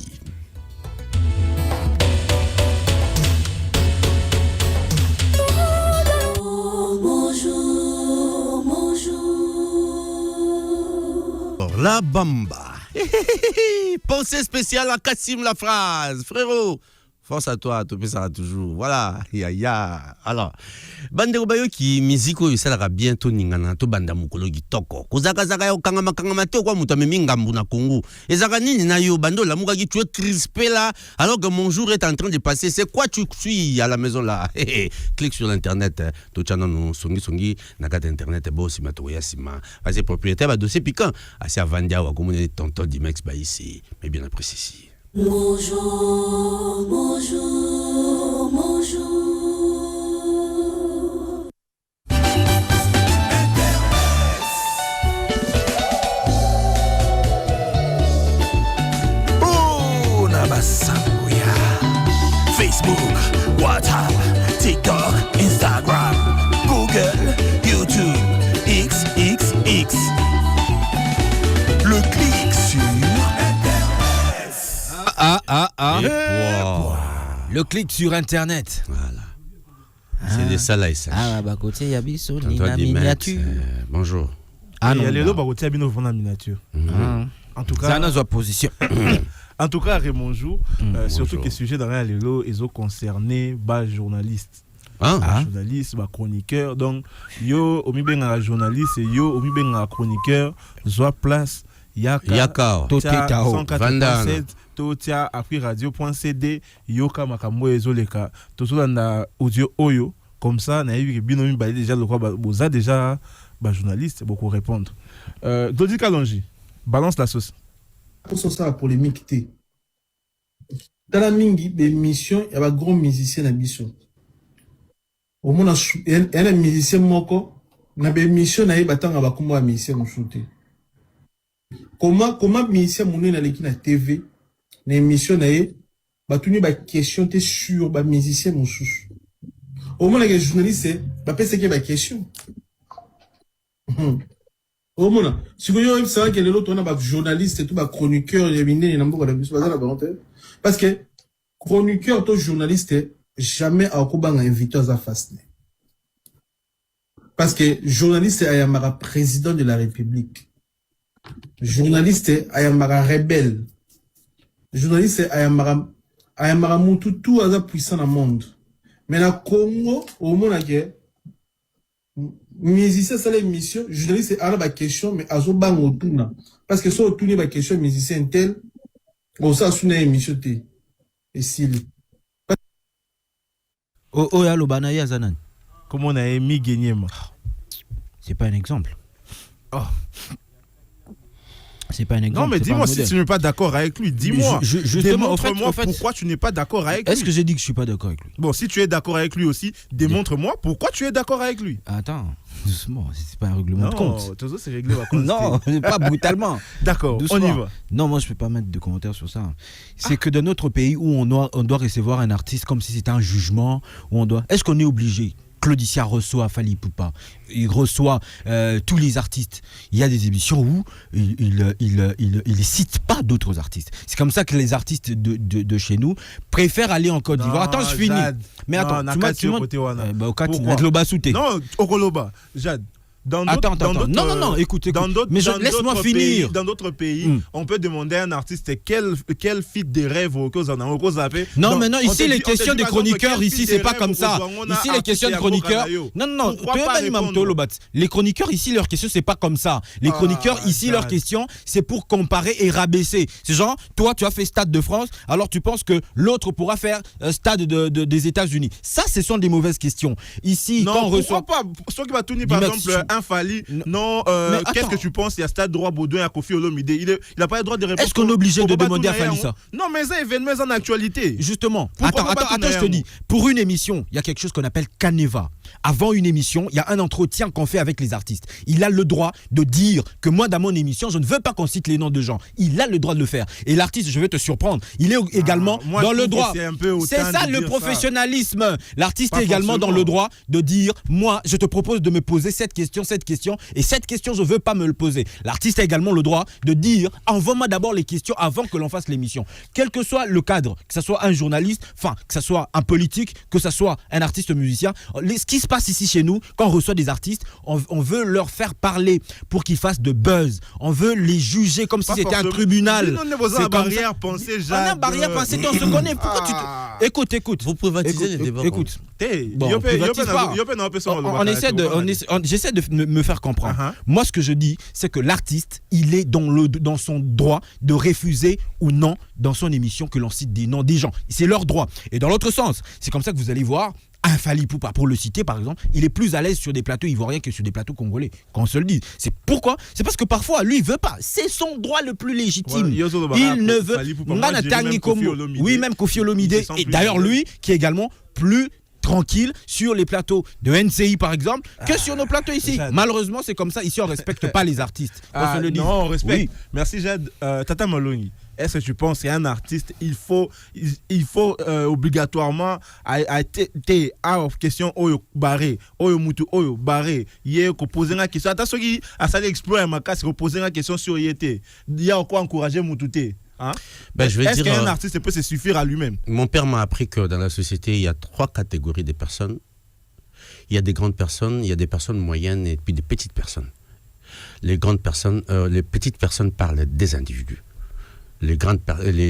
bonjour la bamba pensée spéciale à Kassim la phrase frérot. Force à toi, tout ça toujours. Voilà, ya. Alors, bande bayo ki musique ça la bientôt ningana to banda mukolo kitoko. Kozaka zaka yo kangama te kwa muta memi ngambu na Congo. Ezaka nini na yo bando la muka ki tu es crispé là alors que mon jour est en train de passer. C'est quoi tu suis à la maison là? Clique sur l'internet, to channel no songi na carte internet bo si mato ya sima. Vas-y propriétaire ba dossier piquant. Asi avandia wa comme tonton Dimex ba ici. Mais bien apprécié ici. Bonjour, bonjour, bonjour. Oh, Nabasanguya. Facebook, WhatsApp, TikTok, Instagram, Google, YouTube, XXX. Le clic sur le clic sur internet. Voilà. C'est de ça là et ça. Ah bah côté yabiso ni na miniature. Bonjour. Ah non. Il y a les lots côté abino fond la miniature. En tout cas ça dans sa position. En tout cas Raymond Jou, surtout que sujet dans les lots ils ont concerné bas journalistes. Journaliste, chroniqueur. Donc yo omi benga journaliste et yo omi benga chroniqueur soit place Yaka Totitao 187 Totia afriradio.cd Yoka makambo ezoleka tozolanda audio oyo comme ça na yebi binomi ba déjà le quoi boza déjà ba journaliste beaucoup répondre. Dodi Kalonji balance la sauce. Pour ça la polémique té. Dans la mingi d'émission il y a ba gros musicien na biso. Au moins un musicien moko na be émission na yebatanga ba kombo musicien musuté. Comment musicien mouné na leki na TV na émission na ye batuni ba question te sur ba musicien mususu. Au moins les journalistes ba pese ke ba question. Au moins si vous avez ça que les autres on a ba journaliste et tout ba chroniqueur ya bindé na mboko na biso bazala ba parce que chroniqueur to journaliste jamais a okobanga invité à face. Parce que journaliste ayamara président de la République. Journaliste ayamara rebelle. Journaliste ayamara mutu tout aza puissant dans le monde. Mais na Congo au monde que musicien ça l'émission journaliste a la question mais azo bango tuna parce que so tuni ba question musicien tel on ça sous une émission té et s'il oh ya lobana ya zanan comment on a aimé gagner moi c'est pas un exemple. Oh. C'est pas un exemple. Non, mais dis-moi si tu n'es pas d'accord avec lui. Dis-moi. Démontre-moi pourquoi tu n'es pas d'accord avec lui. Est-ce que j'ai dit que je suis pas d'accord avec lui? Bon, si tu es d'accord avec lui aussi, démontre-moi pourquoi tu es d'accord avec lui. Attends, doucement, c'est pas un règlement de compte. Non, c'est réglé. Non, pas brutalement. D'accord, on y va. Non, moi je peux pas mettre de commentaires sur ça. C'est que dans notre pays où on doit recevoir un artiste comme si c'était un jugement, où on doit. Est-ce qu'on est obligé? Claudicia reçoit Fally Ipupa, il reçoit tous les artistes. Il y a des émissions où il ne cite pas d'autres artistes. C'est comme ça que les artistes de chez nous préfèrent aller en Côte d'Ivoire. Attends, je finis. Mais attends, tu m'as... Non, Okoloba, Jade. Attends, non, écoute, mais laisse-moi finir. Dans d'autres pays, on peut demander à un artiste quel feat de rêve que en a. Non, mais non, ici les questions des chroniqueurs, ici c'est pas comme ça. Ici les questions de chroniqueurs, non, les chroniqueurs ici leurs questions c'est pas comme ça. Les chroniqueurs ici leurs questions c'est pour comparer et rabaisser. C'est genre, toi tu as fait Stade de France, alors tu penses que l'autre pourra faire Stade des États-Unis. Ça, ce sont des mauvaises questions. Ici, quand on reçoit pas, ce qui va tourner par exemple. Fally, non, qu'est-ce que tu penses? Il y a Stade Droit Baudouin et Kofi Olomide. Il n'a pas le droit de répondre. Est-ce qu'on est obligé de demander à Fally ça? Non, mais c'est événement en actualité. Justement. Attends, je te dis. Pour une émission, il y a quelque chose qu'on appelle Caneva. Avant une émission, il y a un entretien qu'on fait avec les artistes. Il a le droit de dire que moi, dans mon émission, je ne veux pas qu'on cite les noms de gens. Il a le droit de le faire. Et l'artiste, je vais te surprendre, il est également dans le droit. C'est ça le professionnalisme. L'artiste est également dans le droit de dire, moi, je te propose de me poser cette question, et cette question, je ne veux pas me le poser. L'artiste a également le droit de dire, envoie-moi d'abord les questions avant que l'on fasse l'émission. Quel que soit le cadre, que ce soit un journaliste, que ce soit un politique, que ce soit un artiste musicien, ce qui se passe ici chez nous, quand on reçoit des artistes, on veut leur faire parler pour qu'ils fassent de buzz. On veut les juger comme si c'était un tribunal. C'est une barrière pensée, Jade. On a une barrière pensée, on se connaît. Pourquoi tu... Écoute. Vous privatisez les débats. Écoute. J'essaie de me faire comprendre. Moi, ce que je dis, c'est que l'artiste, il est dans son droit de refuser ou non dans son émission que l'on cite des noms des gens. C'est leur droit. Et dans l'autre sens, c'est comme ça que vous allez voir un Fally Ipupa, pour le citer par exemple, il est plus à l'aise sur des plateaux ivoiriens que sur des plateaux congolais, qu'on se le dise. C'est pourquoi? C'est parce que parfois, lui, il veut pas. C'est son droit le plus légitime. Il ne veut... Oui, même Kofi Olomide. Et d'ailleurs, lui, qui est également plus tranquille sur les plateaux de NCI par exemple que sur nos plateaux ici. Malheureusement, c'est comme ça. Ici, on ne respecte pas les artistes. Non, on respecte. Oui. Merci, Jade. Tata Malongi, est-ce que tu penses qu'un artiste, il faut obligatoirement à question oyo barré, oyo mutu oyo barré, yé ko poser une question. Attention qui a ça l'exploit ma casse ko poser une question sur yété. Il y a quoi encourager mututé. Hein? Est-ce qu'un artiste peut se suffire à lui-même? Mon père m'a appris que dans la société, il y a 3 catégories de personnes. Il y a des grandes personnes, il y a des personnes moyennes et puis des petites personnes. Les petites personnes parlent des individus. Les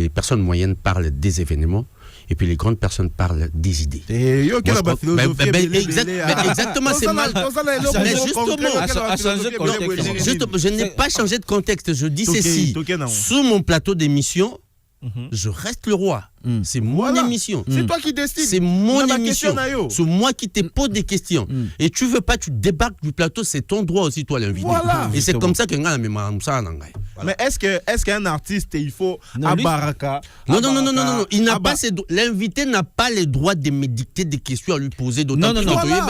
personnes moyennes parlent des événements. Et puis les grandes personnes parlent des idées. Exactement, c'est mal. Justement, je n'ai pas changé de contexte. Je dis ceci. Sous mon plateau d'émission, je reste le roi. C'est mon émission. C'est toi qui décides. C'est mon émission. C'est moi qui te pose des questions. Et tu veux pas, tu débarques du plateau, c'est ton droit aussi, toi, l'invité. Voilà. Et c'est comme ça que mais est-ce qu'un artiste, il faut Abaraka? Non. L'invité n'a pas le droit de me dicter des questions à lui poser. Non.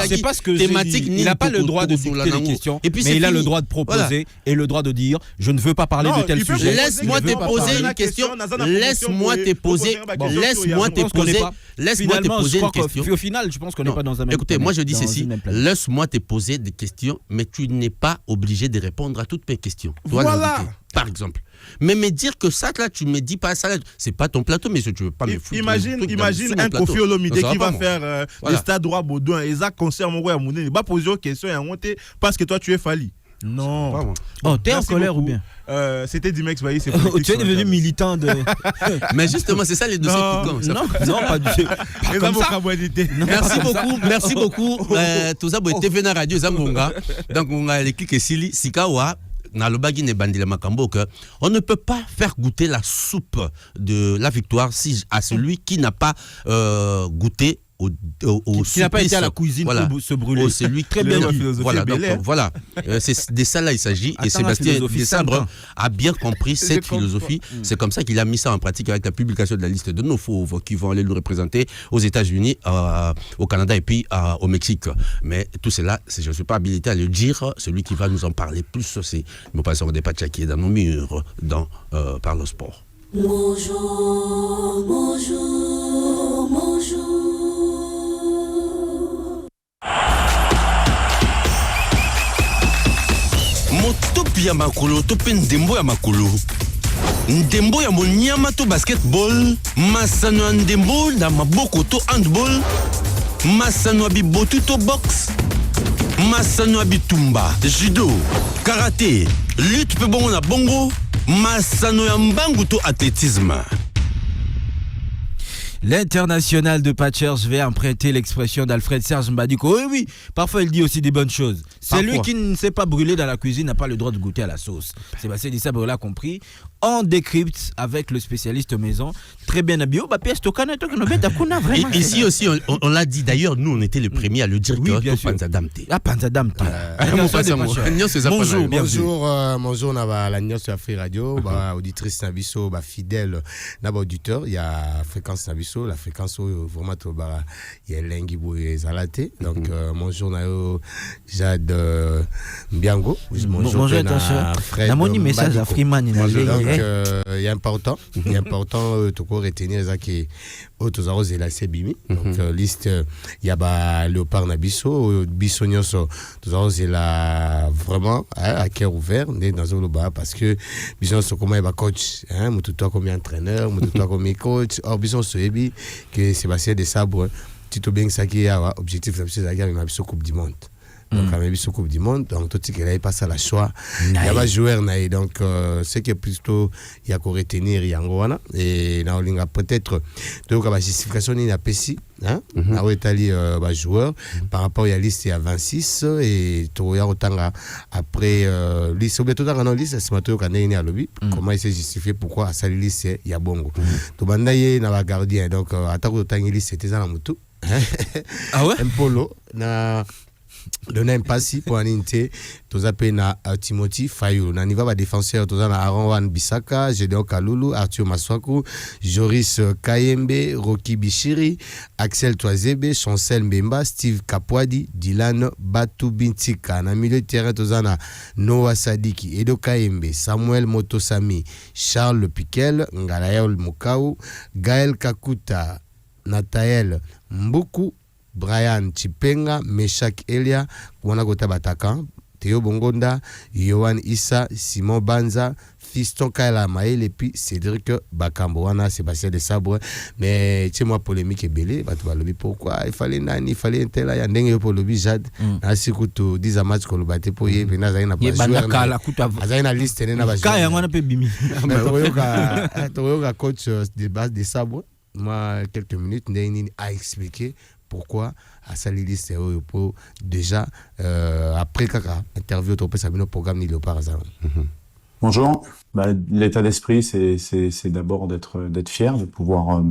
C'est pas ce que thématique. Il n'a pas le droit de dicter des questions. Mais il a le droit de proposer et le droit de dire je ne veux pas parler de tel sujet. Laisse-moi te poser une question. Laisse-moi te poser une question. Au final, je pense qu'on n'est pas dans un même. Écoutez, moi je dis ceci. Laisse-moi te poser des questions, mais tu n'es pas obligé de répondre à toutes mes questions. Voilà. Par exemple. Mais me dire que ça, là, tu me dis pas ça, c'est pas ton plateau, mais si tu veux pas me foutre. Imagine un Kofi Olomide qui va faire le Stade Droit Baudouin et ça concerne mon roi Moudé. Il va poser une question et monter parce que toi tu es Fally. Non. Oh, t'es en colère ou bien? C'était Dimex Bailly. Tu es devenu militant de. Mais justement, c'est ça les dossiers piquants. Non, pas du tout. Merci beaucoup. Tout ça, vous êtes radio Zamonga. Donc, on a les clics et Sili, Sikawa. On ne peut pas faire goûter la soupe de la victoire à celui qui n'a pas goûté qui n'a pas été à la cuisine pour se brûler. C'est lui très bien. Voilà. C'est de ça là il s'agit. Et Sébastien Desabre a bien compris cette philosophie. C'est comme ça qu'il a mis ça en pratique avec la publication de la liste de nos fauves qui vont aller le représenter aux États-Unis, au Canada et puis au Mexique. Mais tout cela, je ne suis pas habilité à le dire. Celui qui va nous en parler plus, c'est mon passeur des Pacha qui est dans nos murs par le sport. Bonjour. rugby ya makolo to pe ndembo ya makolo. Ndembo ya monyama to basketball, masano ya ndembo na maboko to handball, masano ya bibotu to box, masano ya bitumba, judo, karaté, lutte pe bongo na bongo, masano ya mbangu to athlétisme. L'international de Patchers, je vais emprunter l'expression d'Alfred Serge Mbadiko. Oui, oui, parfois il dit aussi des bonnes choses. Celui qui ne sait pas brûler dans la cuisine n'a pas le droit de goûter à la sauce. Sébastien Dissa l'a compris. On décrypte avec le spécialiste maison. Très bien habillé. Ici aussi, on l'a dit d'ailleurs, nous on était les premiers à le dire. Oui, bien sûr. Panzadamte. Ah, Panzadamte. Bonjour, bonjour, la Nios sur Afrique Radio, auditrice Nabiso, fidèle, auditeur, il y a fréquence Nabiso, la fréquence vraiment, il y a l'Engibou et Zalaté. Donc, bonjour, Jade Mbiango. Bonjour, Fred. On message à Freeman. Donc, il est important, de retenir ça qui est la CBIMI. Donc, liste, il y a Léopard Nabiso, Bissonioso, c'est la vraiment à cœur ouvert, dans le bas, parce que Bissonioso, comment il va coach, toi comme entraîneur, toi comme coach, or Bissonioso, que Sébastien de Sabre, Tito bien ça qui a objectif, c'est la gamme, il Coupe du Monde. Donc, on a vu ce Coupe du Monde, donc tout ce qui est passé à la choix, il y a pas joueur, donc ce qui est plutôt, il y a qu'à retenir, il y a un et là, on a peut-être, donc, la justification, il y a PSI, là où est allé, joueur, par rapport à la liste, il y a 26, et tout, il y a autant après, liste, tout dans la liste, c'est maintenant qu'on est à lobby, comment il s'est justifié, pourquoi à sa liste, il y a bongo. Tout le monde est dans la gardien, donc, à tant que la liste, c'était dans la moto. Ah ouais? Un polo, na. Dona impasi pour aninte toza pe na Timothy Fayou na niveau ba défenseur toza na Aaron Wan Bisaka, Gédéon Kalulu, Arthur Maswaku, Joris Kayembe, Rocky Bishiri, Axel Toazebe, Chancel Mbemba, Steve Kapwadi, Dylan Batu Bintika. Na milieu de terrain toza na Noah Sadiki, Edo Kayembe, Samuel Motosami, Charles Piquel, Ngalael Mokau, Gaël Kakuta, Nathael Mbuku, Brian Chipenga, Meshak Elia, Kwanagota Batakan, Théo Bongonda, Yohan Issa, Simon Banza, Fiston Kaila Maël et puis Cédric Bakamboana, Sébastien de Sabre. Mais chez moi, polémique est belée. Pourquoi il fallait Nani, il fallait un tel, il y a un dingue pour le Bijad. Ainsi que tu dis à match qu'on le battait pour y venir, il y a une liste, il y a un coach de base de Sabre. Moi, quelques minutes, Ndéni a expliqué pourquoi à Salili c'est pour déjà après Kaka interview au Sabino programme ni le par hasard. Bonjour. L'état d'esprit, c'est d'abord d'être fier de pouvoir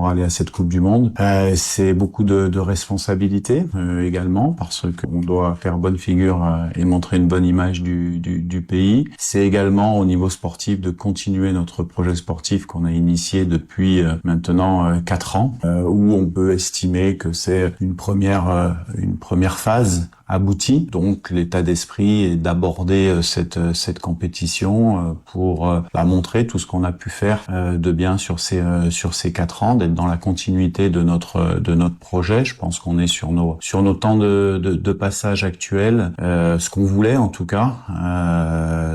aller à cette Coupe du Monde. C'est beaucoup de responsabilités également parce qu'on doit faire bonne figure et montrer une bonne image du pays. C'est également au niveau sportif de continuer notre projet sportif qu'on a initié depuis maintenant 4 ans, où on peut estimer que c'est une première phase aboutie. Donc l'état d'esprit est d'aborder cette compétition pour montrer tout ce qu'on a pu faire de bien sur ces 4 ans, d'être dans la continuité de notre projet. Je pense qu'on est sur nos temps de passage actuels, ce qu'on voulait en tout cas.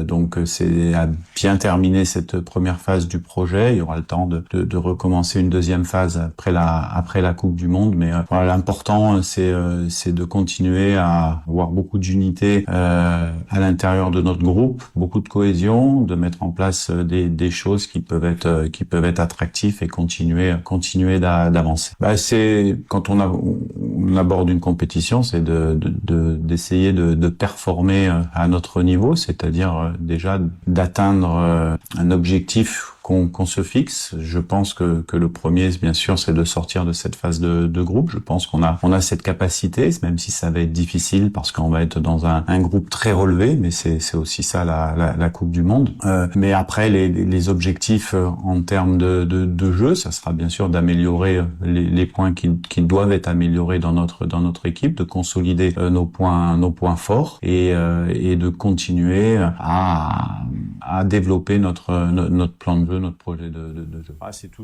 Donc c'est à bien terminer cette première phase du projet. Il y aura le temps de recommencer une deuxième phase après la Coupe du Monde. Mais voilà, l'important c'est de continuer à avoir beaucoup d'unité à l'intérieur de notre groupe, beaucoup de cohésion, de mettre en place des choses qui peuvent être attractives et continuer d'avancer. C'est quand on aborde une compétition, c'est d'essayer de performer à notre niveau, c'est-à-dire déjà d'atteindre un objectif qu'on se fixe. Je pense que le premier, bien sûr, c'est de sortir de cette phase de groupe. Je pense qu'on a cette capacité, même si ça va être difficile parce qu'on va être dans un groupe très relevé, mais c'est aussi ça la Coupe du Monde. Mais après, les objectifs en termes de jeu, ça sera bien sûr d'améliorer les points qui doivent être améliorés dans notre équipe, de consolider nos points forts et de continuer à développer notre plan de jeu veut notre projet de c'est tout.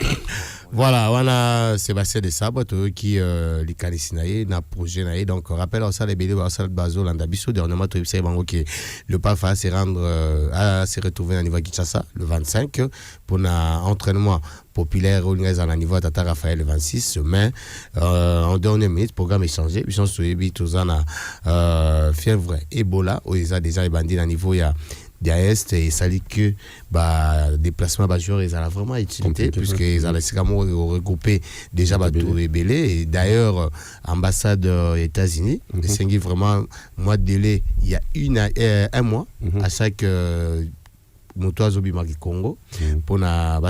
Voilà, on a Sébastien de Sabre qui les Kanisinaye na projet naïe. Donc rappelle ça les BD au Salad Bazo l'Andabiso dernièrement tu sais que le PAF va se rendre à se retrouver à niveau Kinshasa le 25 pour un entraînement populaire au niveau à Tata Raphaël le 26 mai en dernière minute programme échangé ils sont suivis tous en fièvre Ebola où ils ont déjà bandits à niveau il y a d'Est et ça dit que déplacement joueurs ils ont vraiment utilité puisque ils ont regroupé déjà tout rebellé et d'ailleurs ambassade États-Unis c'est vraiment mois de délai il y a un mois à chaque motoizo bimaki Congo pour na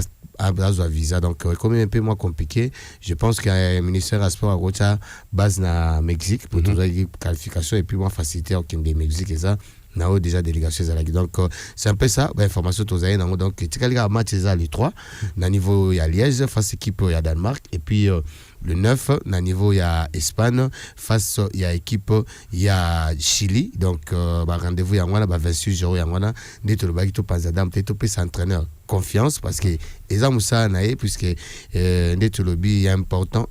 un visa donc comme un peu moins compliqué je pense qu'il y a un ministère à sport à Rocha base na Mexique pour toute la qualification et puis moins faciliter au Mexique et ça n'a déjà délégation donc c'est un peu ça information tous les donc tu as match les 3 na niveau il y a Liège face équipe il y a Danemark et puis le 9 na niveau il y a Espagne face il y a équipe il y a Chili donc rendez-vous il y a moi 28 jours il y a moi d'être le baguette pas Adam peut-être peut entraîneur confiance parce que les hommes ça naïe puisque d'être le but il est important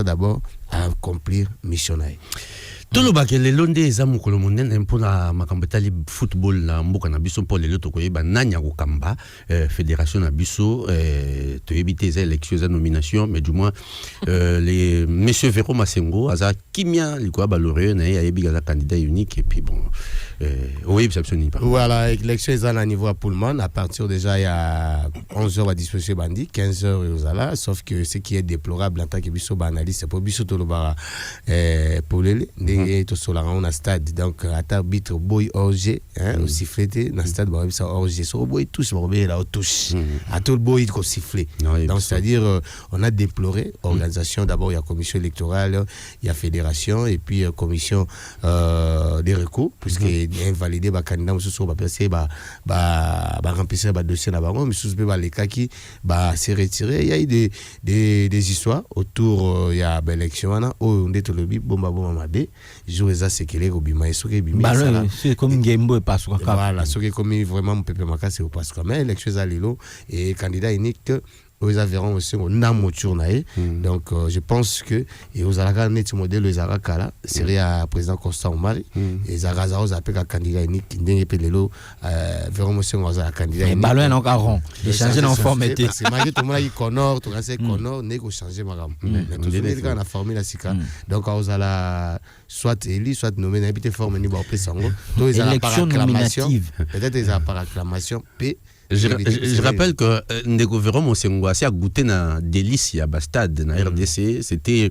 d'abord à accomplir mission naïe. tolobaka lelo nde eza mokolo monene mpona makambo etali football na mboka na biso mpo lelo tokoyeba nani ya kokamba fédération na biso toyebi te eza élection eza nomination mais du moins les monsieur Véro Masengo aza kimia likoya balauréat na ye ayebi aza candidat unique et puis bon oyebi sa biso nini pa voilà élection eza na niveau ya Pullman à partir déjà il y a 11h à disposition bandi 15h ozala sauf que ce qui est déplorable en tant que biso ba analyste pour biso tolobaka pour les et tout sur la on a stade donc à arbitre boy orgé hein aussi sifflé dans stade ba ça orgé so boy touche ba là touche à tout le boy ko siffler donc c'est-à-dire on a déploré organisation d'abord il y a commission électorale il y a fédération et puis commission des recours puisque invalidé ba candidat sur ba passer ba remplir ba dossier na bango mais sous ba les cas qui ba s'est retiré il y a eu des histoires autour il y a élection na o ndeto lobi bomba mamade jouer ça c'est qu'elle est robima et soke bimi ça c'est comme Gembo et Pasco voilà soke comme vraiment mon pépé makasi au Pasco mais l'élection à Lilo et candidat unique aux avérons aussi on a moteur naé donc je pense que et aux alaka net modèle les arakala serait à président Constant Omari et zaraza aux appel à candidat unique ndenge pelelo vraiment aussi aux candidat unique ballon en caron échanger en forme était c'est malgré tout le monde qui Connor tout c'est Connor négo changer madame tout le monde a formé la sika donc aux ala soit élu soit nommé n'habité forme ni ba sango to ils ala par acclamation peut-être ils ala par acclamation p. Je rappelle que Ndeko Véro Mosengo a goûté na délice à Bastade na RDC c'était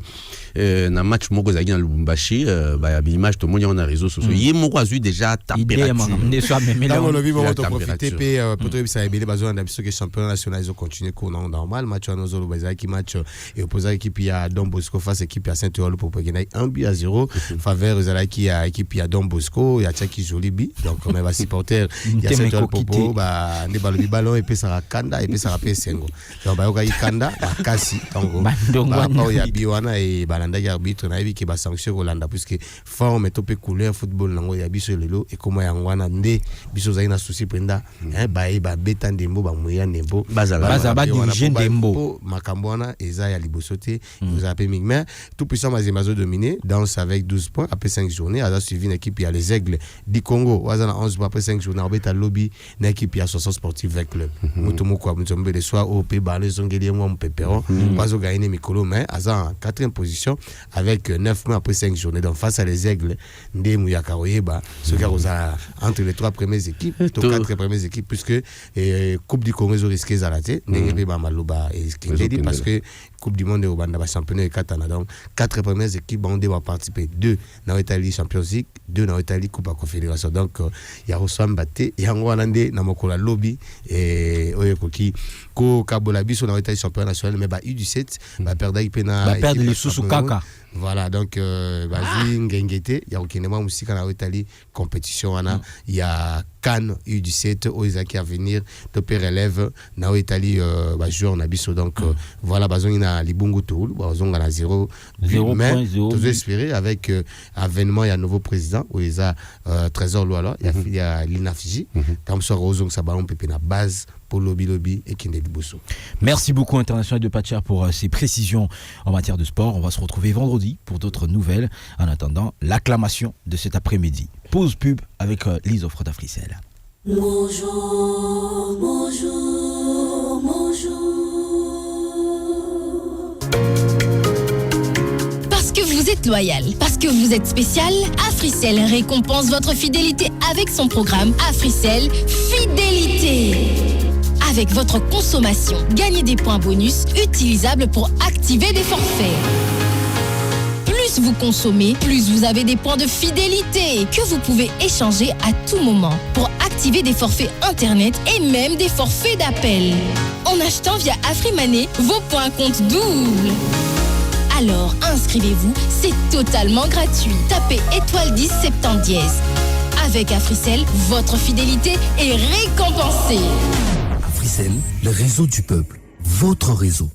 na match moko zaki na Lubumbashi ba image tout le monde na réseaux sociaux yé moko azu déjà température ne soit même là on a vu moment profiter pe peut-être ça ebele bazo na biso que championnat national ils ont continué cours normal match à nos bazaki match et opposé équipe il y a Don Bosco face équipe à Saint-Etienne pour gagner 1-0 faveur Zalaki à équipe il y a Don Bosco il y a Tchaki Jolibi donc même va supporter il y a Saint-Etienne Popo ba le ballon et puis ça va kanda et puis ça va payer sengo donc ba yoka kanda ba kasi tango ba ya biwana et balanda ya arbitre na yebi ke ba sanction Rolanda puisque forme topé couleur football nango ya biso lelo et comment ya ngwana nde biso zaina souci prenda ba beta ndembo ba moya ndembo baza ba diriger ndembo makambwana eza ya libosote vous avez mis mais tout puissant mazo dominé danse avec 12 points après 5 journées a suivi une équipe il y a les Aigles du Congo waza na 11 points après 5 journées arbeta lobby une équipe il y a 60 sportifs avec club mutumu kwa mtombe de soir au pays balé zongeli moi mon pépéron pas au gagner Mikolo mais à en 4e position avec 9 points après 5 journées donc face à les Aigles ndemu ya karoyeba ce qui a entre les 3 premières équipes les 4 premières équipes puisque coupe du Congo risqué zalaté ndenge ba maloba et Kingedi parce que coupe du monde au banda ba championnat et Katana donc 4 premières équipes ont va participer 2 dans Italie Champions League 2 dans Italie Coupe à Confédération donc il y a Rosam Baté et yango anande na mokola lobby et oyekoki ko kabola biso na Italie championnat national mais ba U17 ba perdre ipena ba perdre les sous kaka voilà donc bazui ngengete ya okinema musika na Italie compétition ana il y a Cannes U17 au Isaki à venir topé relève na Italie ba joueur na biso donc voilà bazongi na Libungu Toul bazonga na 0 mais tous espérer avec avènement il y a nouveau président où il y a Trésor Loala il y a l'Inafiji comme ça rozong sa ballon pépé na base pour Lobby Lobby et Kindeli Bosso. Merci beaucoup International de Patcher pour ces précisions en matière de sport. On va se retrouver vendredi pour d'autres nouvelles. En attendant, l'acclamation de cet après-midi. Pause pub avec Lise Offre d'Africel. Bonjour, bonjour, bonjour. Parce que vous êtes loyal, parce que vous êtes spécial, Africell récompense votre fidélité avec son programme Africell Fidélité. Avec votre consommation, gagnez des points bonus utilisables pour activer des forfaits. Plus vous consommez, plus vous avez des points de fidélité que vous pouvez échanger à tout moment pour activer des forfaits internet et même des forfaits d'appel. En achetant via AfriMoney, vos points comptent double. Alors inscrivez-vous, c'est totalement gratuit. Tapez étoile 10 70 dièse. Avec Africell, votre fidélité est récompensée. Africell, le réseau du peuple, votre réseau.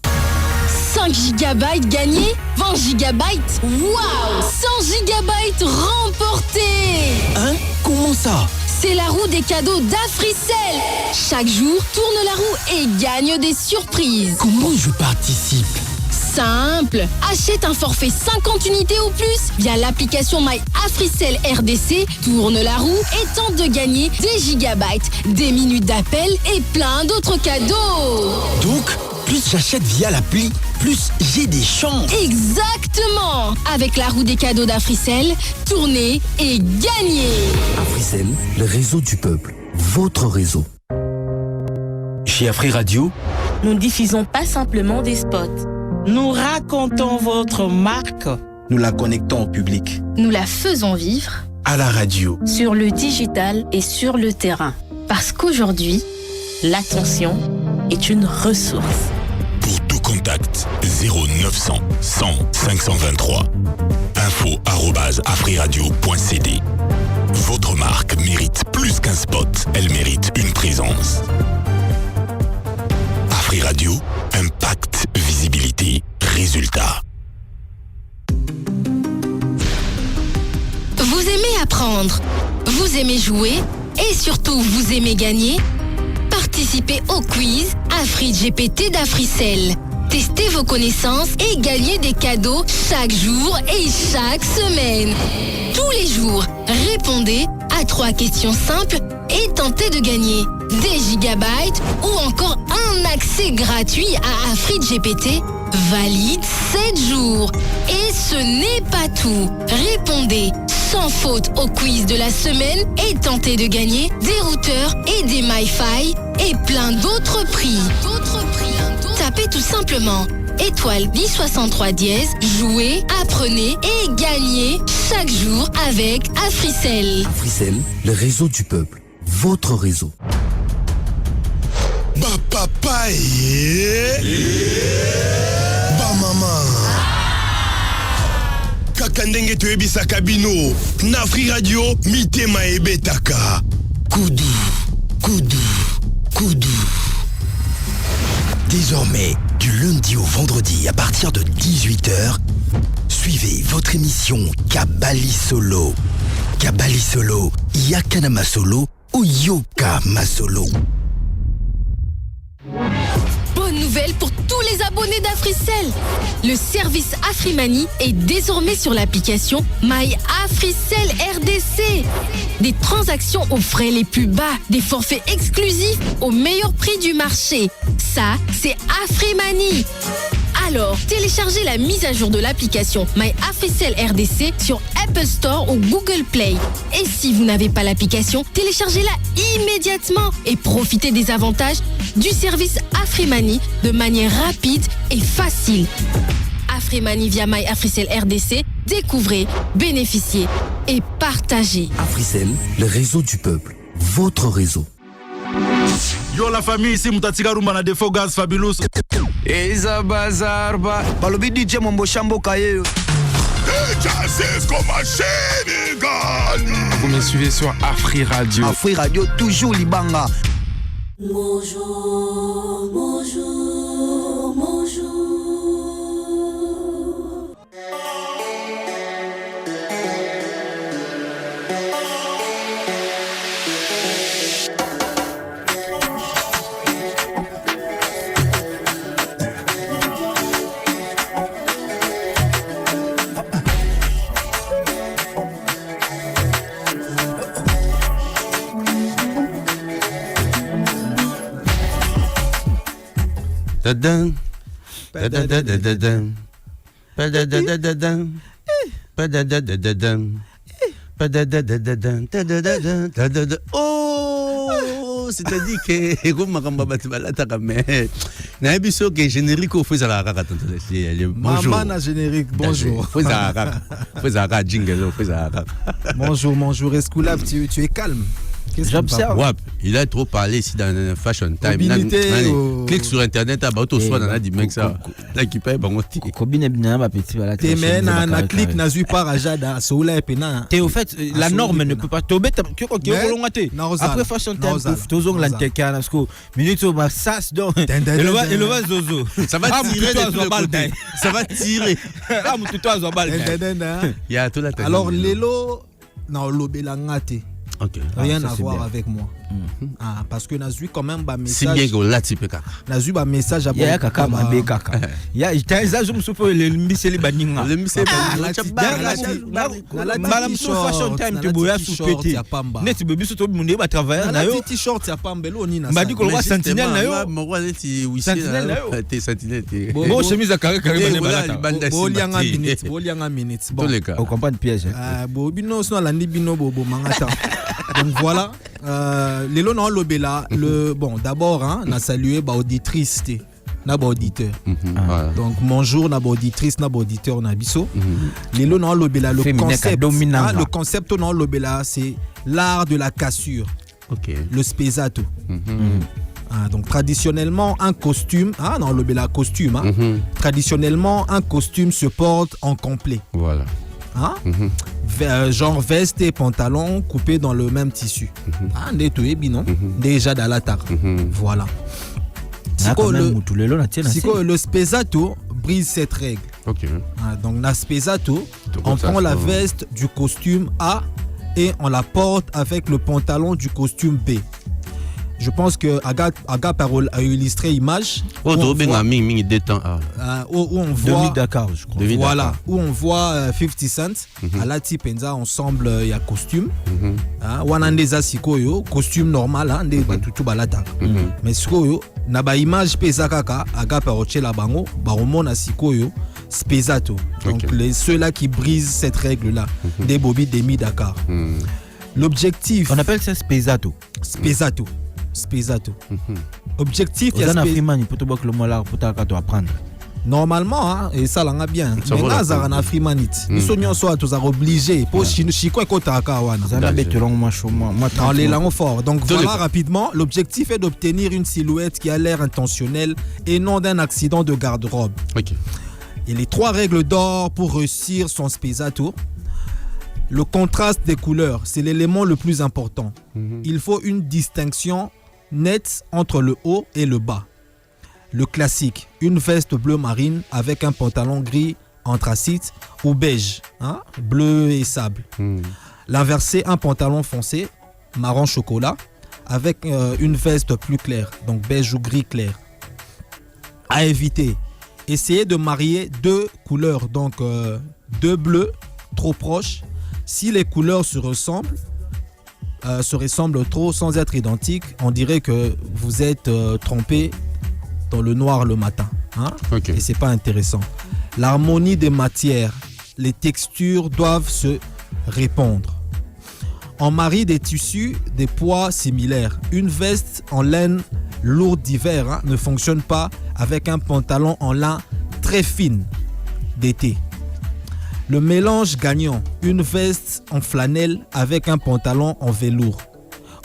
5 gigabytes gagnés, 20 gigabytes, waouh, 100 gigabytes remportés. Hein? Comment ça? C'est la roue des cadeaux d'Africell. Chaque jour, tourne la roue et gagne des surprises. Comment je participe? Simple, achète un forfait 50 unités ou plus via l'application My Africell RDC, tourne la roue et tente de gagner des gigabytes, des minutes d'appel et plein d'autres cadeaux. Donc, plus j'achète via l'appli, plus j'ai des chances. Exactement. Avec la roue des cadeaux d'Africell, tournez et gagnez. Africell, le réseau du peuple, votre réseau. Chez Afri Radio, nous ne diffusons pas simplement des spots. Nous racontons votre marque. Nous la connectons au public. Nous la faisons vivre. À la radio. Sur le digital et sur le terrain. Parce qu'aujourd'hui, l'attention est une ressource. Pour tout contact, 0900 100 523. info@afriradio.cd. Votre marque mérite plus qu'un spot, elle mérite une présence. Afri Radio, impact, visibilité, résultat. Vous aimez apprendre, vous aimez jouer et surtout vous aimez gagner? Participez au quiz AfriGPT d'Africell. Testez vos connaissances et gagnez des cadeaux chaque jour et chaque semaine. Tous les jours, répondez à 3 questions simples et tentez de gagner des gigabytes ou encore un accès gratuit à AfriGPT valide 7 jours. Et ce n'est pas tout. Répondez sans faute au quiz de la semaine et tentez de gagner des routeurs et des MiFi et plein d'autres prix. Tapez tout simplement étoile 1063 dièse, jouez, apprenez et gagnez chaque jour avec Africell. Africell, le réseau du peuple, votre réseau. Ba papa ba mama kaka ndenge toyebisaka bino na Afri Radio mitema ebetaka kudu kudu kudu. Désormais, du lundi au vendredi à partir de 18h, suivez votre émission Kabali Solo. Kabali Solo, Yakanama Solo ou Yoka Masolo. Bonne nouvelle pour tous les abonnés d'Africell. Le service AfriMoney est désormais sur l'application My Africell RDC. Des transactions aux frais les plus bas, des forfaits exclusifs au meilleur prix du marché. Ça, c'est AfriMoney. Alors, téléchargez la mise à jour de l'application My Africell RDC sur Apple Store ou Google Play. Et si vous n'avez pas l'application, téléchargez-la immédiatement et profitez des avantages du service AfriMoney de manière rapide et facile. AfriMoney via My Africell RDC, découvrez, bénéficiez et partagez. Africell, le réseau du peuple, votre réseau. Yo la famille, ici Moutatika Rumba na Defo Gaz Fabulous. Eza bazar ba balobi DJ Mombo Shambo Kaye. Vous me suivez sur Afri Radio. Afri Radio toujours Libanga. Bonjour, bonjour, bonjour. Tadam. Tadadadadadam. Padadadadadam. Padadadadadam. Padadadadadam. Tadadadadadam. Oh, c'est-à-dire que comme makamba batibala mais na biso que générique au faisala kaka tonto bonjour maman na générique bonjour faisala jingle faisala bonjour Escoulave tu es calme. J'observe. Ouais, il a trop parlé ici dans Fashion Time. Clique sur internet, à bateau soit dans la dimension ça. Là qui paye bon petit. Combien bien ma petite voilà. T'es mais na clique na zui par ajada soula pena. T'es au fait la norme ne peut pas tomber que après Fashion Time toujours l'anteka parce que minute au sas donc le va zozo. Ça va tirer ça va tirer. Ah mon tuto à balle. Il y a tout la tête. Alors lelo na lobela ngate. Okay. Rien à voir avec moi. Parce que Nazui quand même ba message. Si bien que là tu peux kaka. Nazui ba message à bon. Ya kaka mabe kaka. Ya itaza zum supo le miseli baninga. Le miseli Madame Fashion Time te boya soupete. Net bebi so to munde ba travailler na yo. T-shirt ya pambelo ni na. Mbadi ko wa sentinelle na yo. Mo neti wisi. Te sentinelle te. Bon chemise à carré banda. Bolianga minutes. Bon. On comprend le piège. Bo bino so la ndi bino bobo mangata. Donc voilà, les lots dans l'obéla, bon d'abord on a salué ba auditrice na ba auditeur. Donc bonjour na ba auditrice na ba auditeur na biso. Les lots dans l'obéla le concept dans l'obéla c'est l'art de la cassure. OK. Le spesato. Donc traditionnellement un costume, dans l'obéla costume, traditionnellement un costume se porte en complet. Voilà. Genre veste et pantalon coupés dans le même tissu. Déjà dans la tare. Voilà. Le spesato brise cette règle. Okay. Donc na spesato, on prend la veste du costume A et on la porte avec le pantalon du costume B. Je pense que Agathe a illustré l'image où on voit Dakar, je crois. Voilà, où on voit 50 Cent à la type ensemble il y a costume. Wanandeza sikoyo costume normal ande batutu balata. Mais sikoyo na ba image pesa kaka Agathe a la bango ba romona sikoyo spesato. Donc ceux-là qui brisent cette règle là des Bobby Demi Dakar. L'objectif on appelle ça spesato. Spesato. Objectif il y a Freeman pour te le mot là pour apprendre. Normalement et ça l'a bien. Mais là na Freemanit. Nous sommes soit tous obligés pour chiko ko taka wana. Ça bettelon moi dans les langues forts. Donc voilà rapidement, l'objectif est d'obtenir une silhouette qui a l'air intentionnelle et non d'un accident de garde-robe. OK. Et les 3 règles d'or pour réussir son spesato. Le contraste des couleurs, c'est l'élément le plus important. Il faut une distinction nette entre le haut et le bas. Le classique, une veste bleu marine avec un pantalon gris anthracite ou beige, bleu et sable. L'inversé, un pantalon foncé, marron chocolat, avec une veste plus claire, donc beige ou gris clair. À éviter, essayez de marier 2 couleurs, donc 2 bleus trop proches. Si les couleurs se ressemblent trop sans être identiques, on dirait que vous êtes trompé dans le noir le matin. Okay. Et c'est pas intéressant. L'harmonie des matières, les textures doivent se répondre. On marie des tissus, des poids similaires. Une veste en laine lourde d'hiver ne fonctionne pas avec un pantalon en lin très fine d'été. Le mélange gagnant, une veste en flanelle avec un pantalon en velours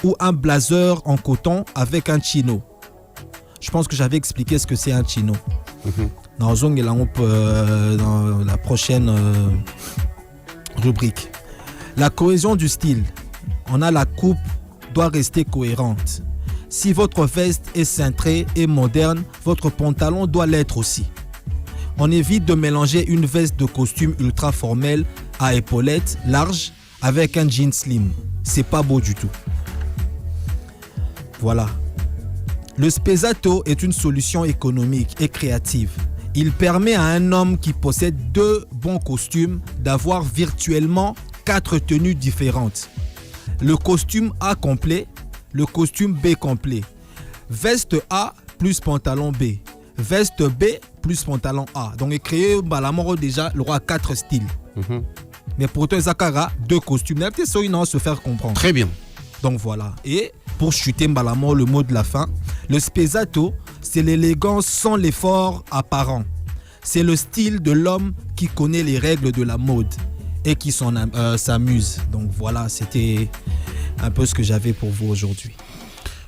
ou un blazer en coton avec un chino. Je pense que j'avais expliqué ce que c'est un chino. Dans la prochaine rubrique. La cohésion du style. La coupe doit rester cohérente. Si votre veste est cintrée et moderne, votre pantalon doit l'être aussi. On évite de mélanger une veste de costume ultra formelle à épaulettes larges avec un jean slim. C'est pas beau du tout. Voilà. Le spesato est une solution économique et créative. Il permet à un homme qui possède 2 bons costumes d'avoir virtuellement 4 tenues différentes. Le costume A complet, le costume B complet. Veste A plus pantalon B. veste B plus pantalon A. Donc il crée Balamoro déjà le roi 4 styles. Mais pour toi Zakara 2 costumes. Peut-être ça il se faire comprendre. Très bien. Donc voilà. Et pour chuter Balamoro, le mot de la fin, le spezzato, c'est l'élégance sans l'effort apparent. C'est le style de l'homme qui connaît les règles de la mode et qui s'amuse. Donc voilà, c'était un peu ce que j'avais pour vous aujourd'hui.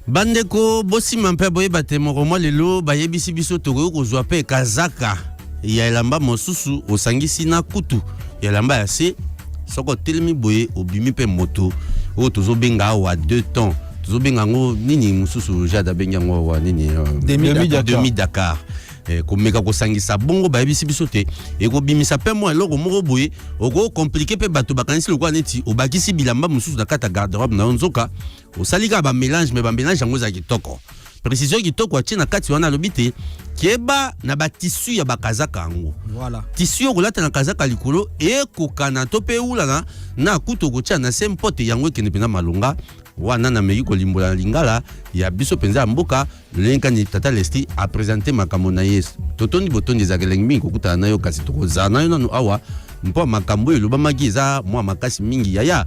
Bandeko bosi mampe boye batemo ko lelo bayebisi biso toko ko zwa pe kazaka ya elamba mosusu osangisi na kutu ya elamba ya se soko telemi boye obimi pe moto o tozo benga wa 2 temps tozo benga ngo nini mosusu jada benga ngo wa nini demi Dakar komeka kosangisa bongo bayebisi biso te ekobimisa pe mo eloko moko boye oko compliqué pe bato bakanisi lokwa neti obakisi bilamba mosusu na kata garde-robe na nzoka osalika ba mélange mais ba mélange yango za kitoko précision kitoko atie na kati wana lobite keba na ba tissu ya bakazaka yango voilà tissu okolata na kazaka likolo ekokana to pe ulana na kuto kotia na sempote yango ekende pena malonga wana na meyi kolimbola lingala ya biso penza mboka lenka ni tata lesti a présenter makambo na yes totondi botondi za keleng mingi kokuta na yo kasi tokoza na yo nanu awa mpo makambo eloba maki eza mwa makasi mingi yaya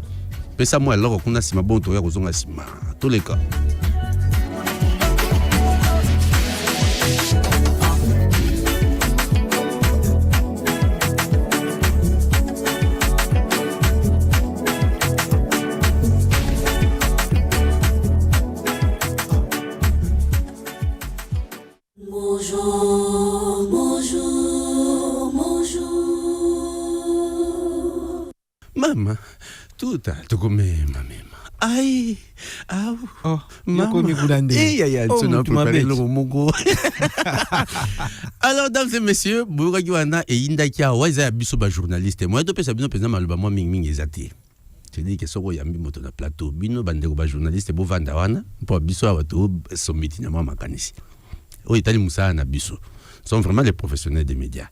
pesa mwa eloko kuna sima bon to ya kozonga sima toleka Mama, tuta tukome mamema. Ai, au. Oh, mama. Alors, dames et messieurs, Bouragiwana et Indakia, Waza Biso ba journaliste. Moi, je peux bien maluba moi ming ezati. Tu dis que soko yambi moto na plateau, bino bandeko ba journaliste bo vanda wana, pour biso awato somiti na mama kanisi. O itali musa na biso. Sont vraiment les professionnels des médias.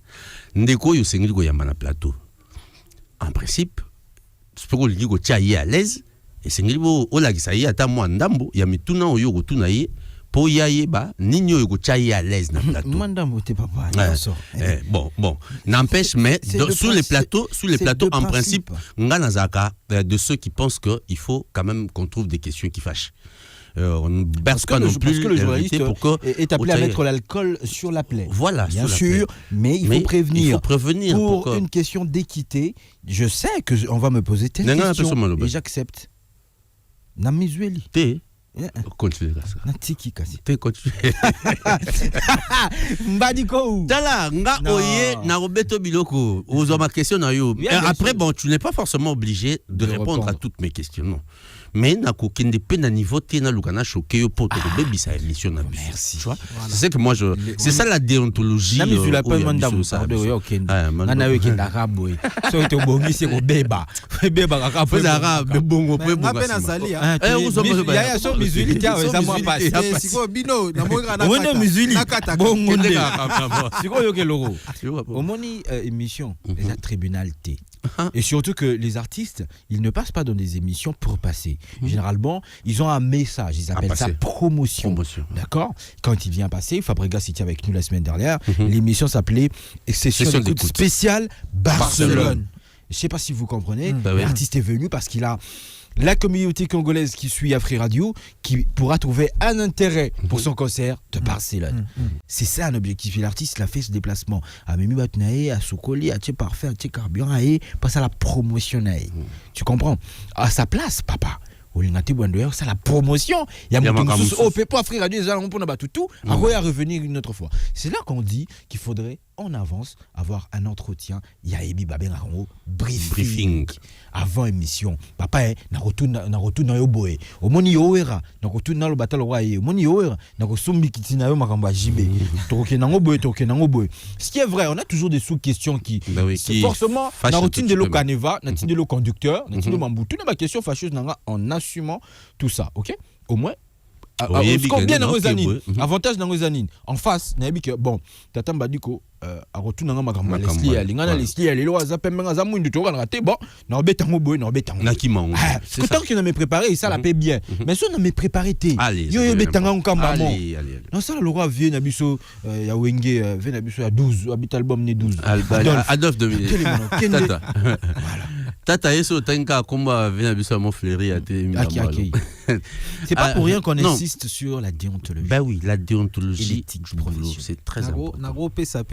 Ndeko yo sengli ko yamba na plateau. En principe, spoko ligo tia ye à l'aise et sengli bo olagisa ye ata mwa ndambo ya mituna oyo ko tuna ye po ya ye ba ninyo yo ko tia ye à l'aise na plateau. Mandambo te papa. Bon, n'empêche mais sous les plateaux en principe ngana zaka de ceux qui pensent que il faut quand même qu'on trouve des questions qui fâchent. On ne berce pas non plus parce que le journaliste est appelé à mettre l'alcool sur la plaie. Voilà, bien sûr, mais il faut prévenir. Pour une question d'équité, je sais que on va me poser telle question et j'accepte. Namizueli. Continue là. Natiki kasi. Continue. Mbadiko. Tala nga oye na robeto biloko. Ozo ma question na yo. Après bon, tu n'es pas forcément obligé de répondre à toutes mes questions, non. Mais na kokende pe na niveau te na lukana choqué yo poto baby sa émission na biso. Merci. Tu vois? C'est que moi c'est ça la déontologie. Na mizu la pe mandamu sa de yo kende. Ana yo kende arabo. So to bongi se ko beba. Beba ka pe arabe bongo pe bongo. Na pe na sali ah. Ya so mizuli tia za mwa passe. Siko bino na monga na. Wende mizuli. Bongo nde. Siko yo ke logo. Au Omoni émission les tribunal T. Et surtout que les artistes, ils ne passent pas dans des émissions pour passer. Généralement, ils ont un message, ils appellent ça promotion. D'accord? Quand il vient passer, Fabregas était avec nous la semaine dernière, l'émission s'appelait Session d'écoute spéciale Barcelone. Je ne sais pas si vous comprenez, l'artiste est venu parce qu'il a la communauté congolaise qui suit Afri Radio qui pourra trouver un intérêt pour son concert de Barcelone. C'est ça un objectif. Et l'artiste l'a fait ce déplacement. À Mimi Batnae, à Soukoli, à Tché Parfait, à Tché Carburant, à passe à la promotion. Tu comprends? À sa place, papa. C'est la promotion. Il y a mon Pepo Afri Radio, ils allons prendre tout. À revenir une autre fois. C'est là qu'on dit qu'il faudrait en avance avoir un entretien. Il y a Ebi Babé briefing. Avant émission. Papa, na retourne na yo boy. Au moni yoera, na retourne na lo batalo waye. Au moni yoera, na ko sombi kitina yo makamba jibe. Toke na ngoboy. Ce qui est vrai, on a toujours des sous-questions qui forcément na routine de lo caneva, na tine de lo conducteur, na tine de mambutu, na question fâcheuse nanga en assumant tout ça, OK? Au moins bien dans les années. Avantage dans les années. En face, na que bon, tata Mbadiko a retourné dans ma grand Leslie, alingana Leslie, elle est là za pembenga za mwindu to raté bon, na betango boy, na betango. Na kimang. C'est tant qu'il n'a me préparé, ça la paie bien. Mais si on a me préparé té. Yo betanga nkamba mon. Non ça le roi vient na biso ya wenge vient na biso à 12, habite album né 12. Adolphe Dominique. Tata. Voilà. Tata Yeso Tanka combat vient biso mon fleuri à té. C'est pas pour rien qu'on insiste sur la déontologie. Bah oui, la déontologie du boulot, c'est très important. Nago PSAP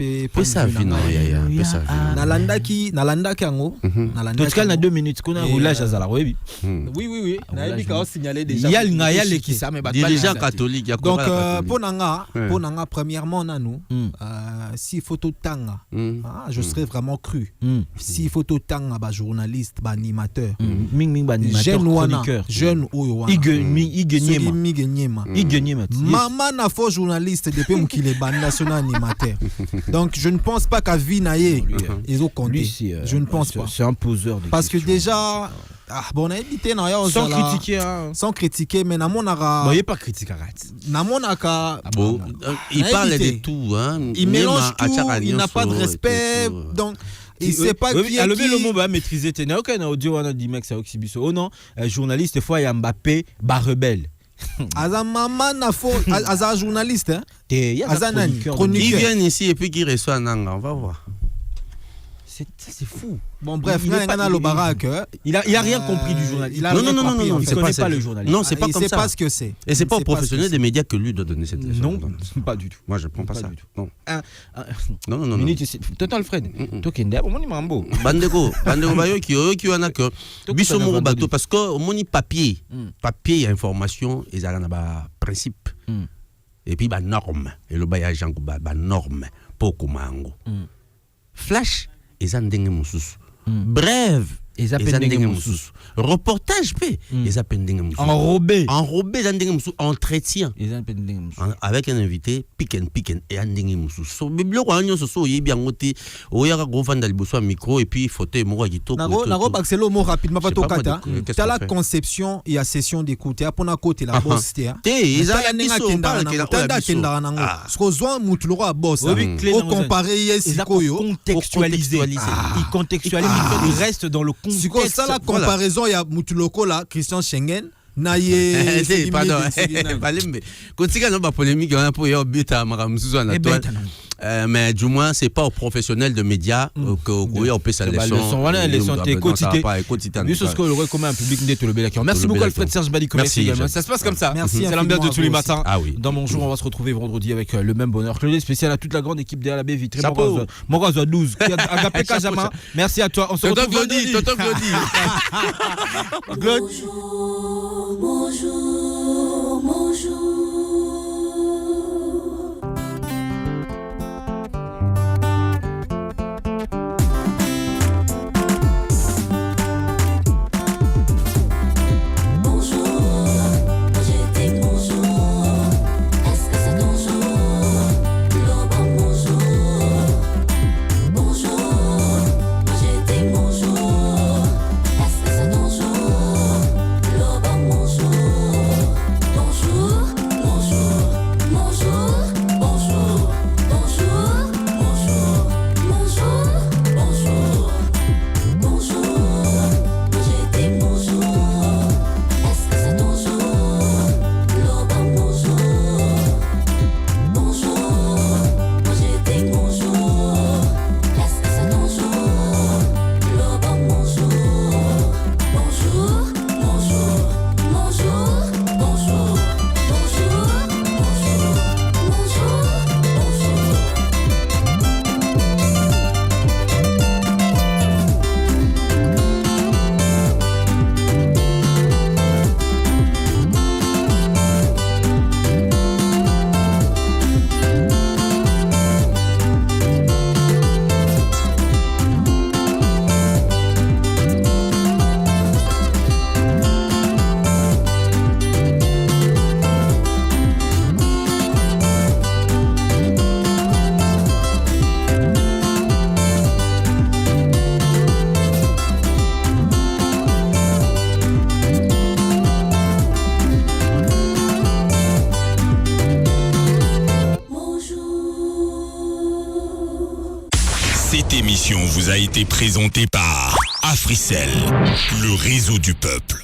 nalandaki yango nalandaki na 2 minutes kuna roulage azala oui oui nayebi ka signaler déjà yal lekisa mais dirigeant catholique donc ponanga premièrement nanu si photo tanga je serais vraiment cru si photo tanga ba journaliste ba animateur ming ba animateur chroniqueur jeune oyo wana Igenyema maman na faux journaliste depuis mukile banda son animateur. Donc je ne pense pas qu'à Vinaye ils ont compté. Je ne pense pas. C'est un poseur. Parce que déjà bon on a évité sans critiquer mais na monaka. Bon il pas critiquer na monaka. Il parle de tout hein. Il mélange tout, il n'a pas de respect donc il sait pas qui est qui. Le mot va maîtriser t'es aucun audio on a dit mec ça exhibition. Oh non, journaliste fois il y a Mbappé rebelle. Aza maman na faux aza journaliste hein. Aza chroniqueur. Ils viennent ici et puis qui reçoit Nanga, on va voir. C'est fou. Bon bref, il a rien compris du journaliste. Non, il connaît pas le journaliste. Non, c'est pas comme ça. Il sait pas ce que c'est. Et c'est pas au professionnel des médias que lui doit donner cette leçon. Non, pas du tout. Moi je prends pas ça. Non. Non. Tonton Alfred, tokende bon mambo. Bandeko bayo ki wana que biso mo bateau parce que au moni papier information ezala na ba principe. Et puis ba norme et le voyage en ba norme poko mango. Flash ezandenge mususu. Brève ezandenge mususu. Reportage pe ezapendenge mususu. Enrobé ezandenge mususu. Entretien avec un invité pick and et andenge mususu. So biblo kwa nyo so yebi angote oyaka govanda liboso micro et puis photo moko kitoko. Nako baxelo mo rapidement pas tokata. T'as la conception et la session d'écoute à pona côté la boss té. Ezala biso tanda kenda nango. Sko zwa mutuloko a boss. Au comparer yesikoyo contextualiser. Il contextualise, il reste dans le contexte. Ça la comparaison il y a mutuloko là Christian Schengen naye pardon balembe kotika no ba polémique on a pour yo bita maramusu na toi mais du moins c'est pas aux professionnels de médias que on peut ça leçon voilà leçon quotidien lui ce que le recommande un public de le bel. Merci beaucoup Alfred Serge Mbadiko merci également. Ça se passe comme ça. C'est l'ambiance de tous les matins. Dans mon jour on va se retrouver vendredi avec le même bonheur. Claude spécial à toute la grande équipe derrière la baie vitrée. Morazo 12 Agapé Kajama. Merci à toi. On se retrouve vendredi. Bonjour. Cette émission vous a été présentée par Africell, le réseau du peuple.